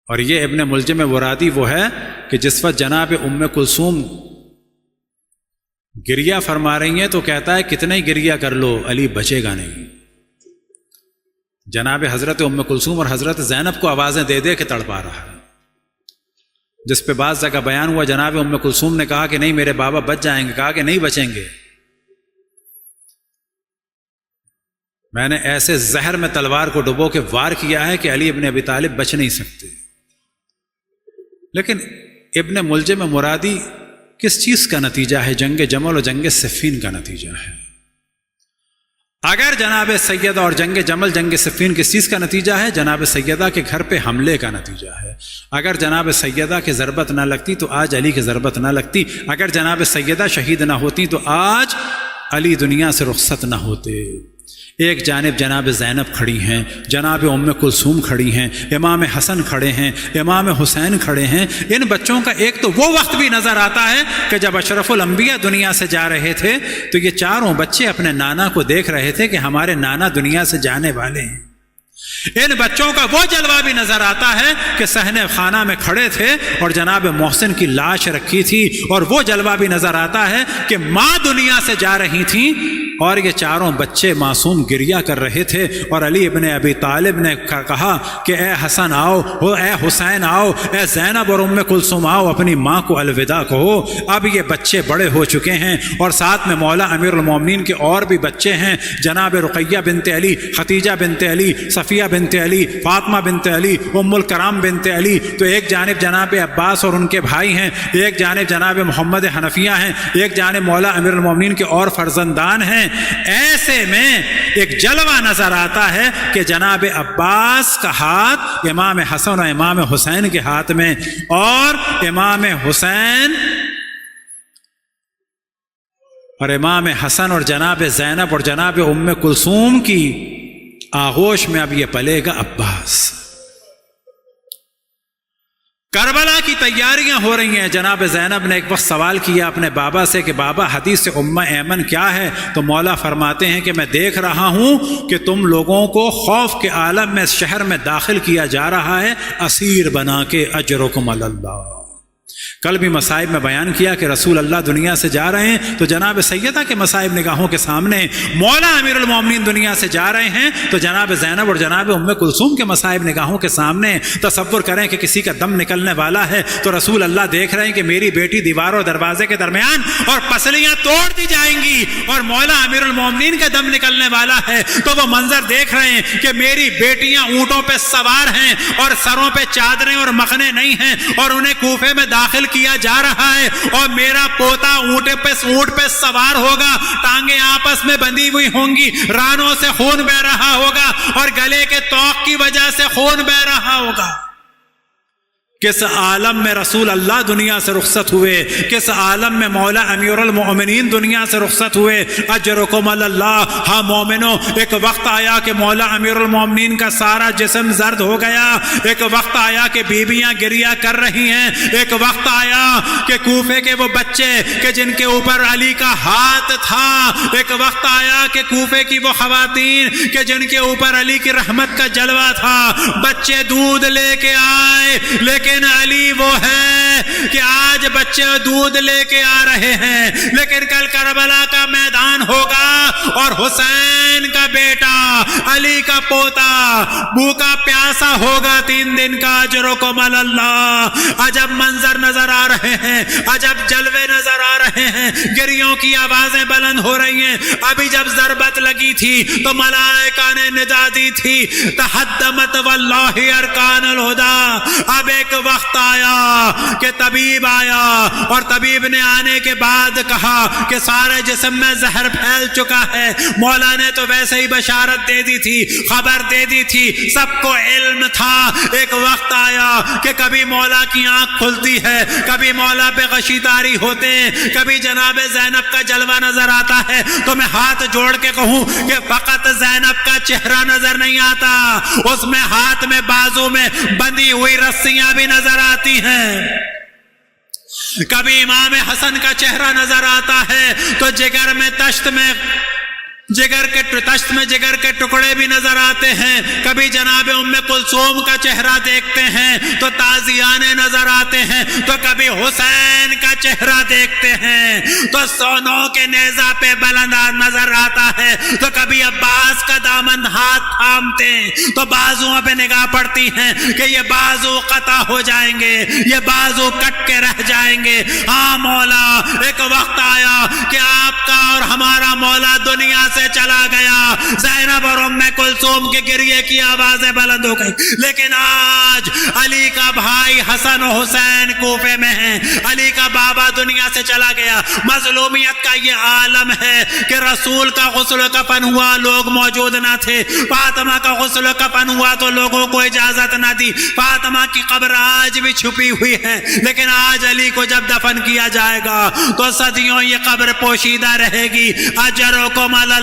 اور یہ ابن ملجم مرادی وہ ہے کہ جس وقت جناب ام کلثوم گریہ فرما رہی ہیں تو کہتا ہے کتنا ہی گریہ کر لو، علی بچے گا نہیں۔ جناب حضرت ام کلثوم اور حضرت زینب کو آوازیں دے دے کے تڑپا رہا ہے، جس پہ بعض جگہ بیان ہوا جناب ام کلثوم نے کہا کہ نہیں میرے بابا بچ جائیں گے، کہا کہ نہیں بچیں گے، میں نے ایسے زہر میں تلوار کو ڈبو کے وار کیا ہے کہ علی ابن ابی طالب بچ نہیں سکتے۔ لیکن ابن ملجم مرادی کس چیز کا نتیجہ ہے؟ جنگ جمل اور جنگ صفین کا نتیجہ ہے۔ اگر جناب سیدہ اور جنگ جمل جنگ صفین کس چیز کا نتیجہ ہے؟ جناب سیدہ کے گھر پہ حملے کا نتیجہ ہے۔ اگر جناب سیدہ کے ضربت نہ لگتی تو آج علی کی ضربت نہ لگتی، اگر جناب سیدہ شہید نہ ہوتی تو آج علی دنیا سے رخصت نہ ہوتے۔ ایک جانب جناب زینب کھڑی ہیں، جناب ام کلثوم کھڑی ہیں، امام حسن کھڑے ہیں، امام حسین کھڑے ہیں۔ ان بچوں کا ایک تو وہ وقت بھی نظر آتا ہے کہ جب اشرف الانبیاء دنیا سے جا رہے تھے تو یہ چاروں بچے اپنے نانا کو دیکھ رہے تھے کہ ہمارے نانا دنیا سے جانے والے ہیں۔ ان بچوں کا وہ جلوہ بھی نظر آتا ہے کہ صحن خانہ میں کھڑے تھے اور جناب محسن کی لاش رکھی تھی، اور وہ جلوہ بھی نظر آتا ہے کہ ماں دنیا سے جا رہی تھیں اور یہ چاروں بچے معصوم گریہ کر رہے تھے، اور علی ابن ابی طالب نے کہا کہ اے حسن آؤ، اے حسین آؤ، اے زینب اور ام کلثوم آؤ، اپنی ماں کو الوداع کہو۔ اب یہ بچے بڑے ہو چکے ہیں، اور ساتھ میں مولا امیر المومنین کے اور بھی بچے ہیں، جناب رقیہ بنت علی، ختیجہ بنت علی، صفیہ بنت علی، فاطمہ بنت علی، ام الکرام بنت علی۔ تو ایک جانب جناب عباس اور ان کے بھائی ہیں، ایک جانب جناب محمد حنفیہ ہیں، ایک جانب مولا امیر المومنین کے اور فرزندان ہیں۔ ایسے میں ایک جلوہ نظر آتا ہے کہ جناب عباس کا ہاتھ امام حسن اور امام حسین کے ہاتھ میں، اور امام حسین اور امام حسن اور جناب زینب اور جناب ام کلثوم کی آغوش میں اب یہ پلے گا عباس۔ کربلا کی تیاریاں ہو رہی ہیں۔ جناب زینب نے ایک وقت سوال کیا اپنے بابا سے کہ بابا حدیث سے ام ایمن کیا ہے؟ تو مولا فرماتے ہیں کہ میں دیکھ رہا ہوں کہ تم لوگوں کو خوف کے عالم میں اس شہر میں داخل کیا جا رہا ہے اسیر بنا کے، اجرکم علی اللہ۔ کل بھی مصائب میں بیان کیا کہ رسول اللہ دنیا سے جا رہے ہیں تو جناب سیدہ کے مصائب نگاہوں کے سامنے، مولا امیر المومنین دنیا سے جا رہے ہیں تو جناب زینب اور جناب ام کلثوم کے مصائب نگاہوں کے سامنے۔ تصور کریں کہ کسی کا دم نکلنے والا ہے تو رسول اللہ دیکھ رہے ہیں کہ میری بیٹی دیوار اور دروازے کے درمیان اور پسلیاں توڑ دی جائیں گی، اور مولا امیر المومنین کا دم نکلنے والا ہے تو وہ منظر دیکھ رہے ہیں کہ میری بیٹیاں اونٹوں پہ سوار ہیں اور سروں پہ چادریں اور مخنے نہیں ہیں، اور انہیں کوفے میں داخل کیا جا رہا ہے، اور میرا پوتا اونٹ پہ سوار ہوگا، ٹانگیں آپس میں بندھی ہوئی ہوں گی، رانوں سے خون بہ رہا ہوگا اور گلے کے توق کی وجہ سے خون بہ رہا ہوگا۔ کس عالم میں رسول اللہ دنیا سے رخصت ہوئے، کس عالم میں مولا امیر المؤمنین دنیا سے رخصت ہوئے، اجرکم علی اللہ۔ ہاں مومنو، ایک وقت آیا کہ مولا امیر المؤمنین کا سارا جسم زرد ہو گیا، ایک وقت آیا کہ بیویاں گریہ کر رہی ہیں، ایک وقت آیا کہ کوفے کے وہ بچے کہ جن کے اوپر علی کا ہاتھ تھا، ایک وقت آیا کہ کوفے کی وہ خواتین کہ جن کے اوپر علی کی رحمت کا جلوہ تھا، بچے دودھ لے کے آئے، لیکن لیکن علی وہ ہے کہ آج بچے دودھ لے کے آ رہے ہیں، لیکن کل کربلا کا میدان ہوگا اور حسین کا بیٹا علی کا پوتا بھوکا پیاسا ہوگا 3 دن کا، اجرکم اللہ۔ عجب منظر نظر آ رہے ہیں، عجب جلوے نظر آ رہے ہیں، گریوں کی آوازیں بلند ہو رہی ہیں۔ ابھی جب ضربت لگی تھی تو ملائکہ نے ندا دی تھی تحدمت واللہ ارکان الہدی۔ اب ایک وقت آیا کہ طبیب آیا، اور طبیب نے آنے کے بعد کہا کہ سارے جسم میں زہر پھیل چکا ہے۔ مولا نے تو ویسے ہی بشارت دے دی تھی، خبر دے دی تھی، سب کو علم تھا۔ ایک وقت آیا کہ کبھی مولا کی آنکھ کھلتی ہے، کبھی مولا پہ غشی طاری ہوتے ہیں، کبھی جناب زینب کا جلوہ نظر آتا ہے، تو میں ہاتھ جوڑ کے کہوں کہ فقط زینب کا چہرہ نظر نہیں آتا، اس میں ہاتھ میں بازو میں بندھی ہوئی رسیاں بھی نظر آتی ہیں۔ کبھی امام حسن کا چہرہ نظر آتا ہے تو جگر میں تشت میں جگر کے ٹکڑے بھی نظر آتے ہیں۔ کبھی جناب ام کلثوم کا چہرہ دیکھتے ہیں تو تازیانے نظر آتے ہیں، تو کبھی حسین کا چہرہ دیکھتے ہیں تو سونوں کے نیزہ پہ بلند نظر آتا ہے، تو کبھی عباس کا دامن ہاتھ تھامتے ہیں تو بازوؤں پہ نگاہ پڑتی ہیں کہ یہ بازو قطع ہو جائیں گے، یہ بازو کٹ کے رہ جائیں گے۔ ہاں مولا، ایک وقت آیا کہ آپ کا اور ہمارا مولا دنیا سے چلا گیا، زینب اور ام کلثوم کے گریے کی آوازیں بلند ہو گئی، لیکن آج علی کا بھائی حسن و حسین کوفے میں ہیں، علی کا بابا دنیا سے چلا گیا۔ مظلومیت کا یہ عالم ہے کہ رسول کا غسل و کفن ہوا، لوگ موجود نہ تھے، فاطمہ کا غسل و کفن ہوا تو لوگوں کو اجازت نہ دی، فاطمہ کی قبر آج بھی چھپی ہوئی ہے، لیکن آج علی کو جب دفن کیا جائے گا تو صدیوں یہ قبر پوشیدہ رہے گی۔ اجرکم اللہ۔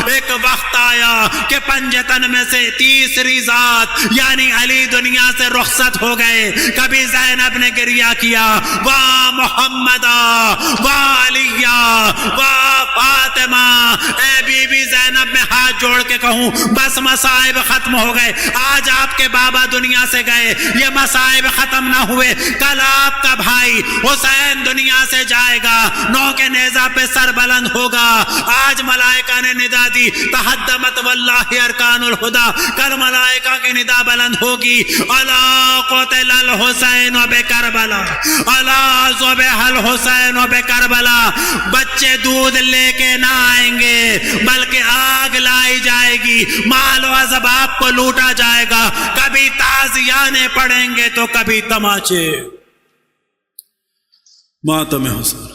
ایک وقت آیا کہ پنجتن میں سے تیسری ذات یعنی علی دنیا سے رخصت ہو گئے۔ کبھی زینب نے گریہ کیا، واہ محمدہ، واہ علیہ، واہ فاطمہ۔ اے بی بی زینب میں ہاتھ جوڑ کے کہوں بس مصائب ختم ہو گئے، آج آپ کے بابا دنیا سے گئے، یہ مصائب ختم نہ ہوئے، کل آپ کا بھائی حسین دنیا سے جائے گا، نو کے نیزہ پہ سر بلند ہوگا۔ آج ملائکہ نے ندا دی تحدمت واللہ ارکان الہدی، کل ملائکہ کی ندا بلند ہوگی، الا قتل الحسین بکربلا، الا ذبح الحسین بکربلا۔ بچے دودھ لے کے نہ آئیں گے بلکہ آگ لائی جائے گی، مال و اسباب کو لوٹا جائے گا، کبھی تعزیانے پڑیں گے تو کبھی تماچے۔ ماتم حسین۔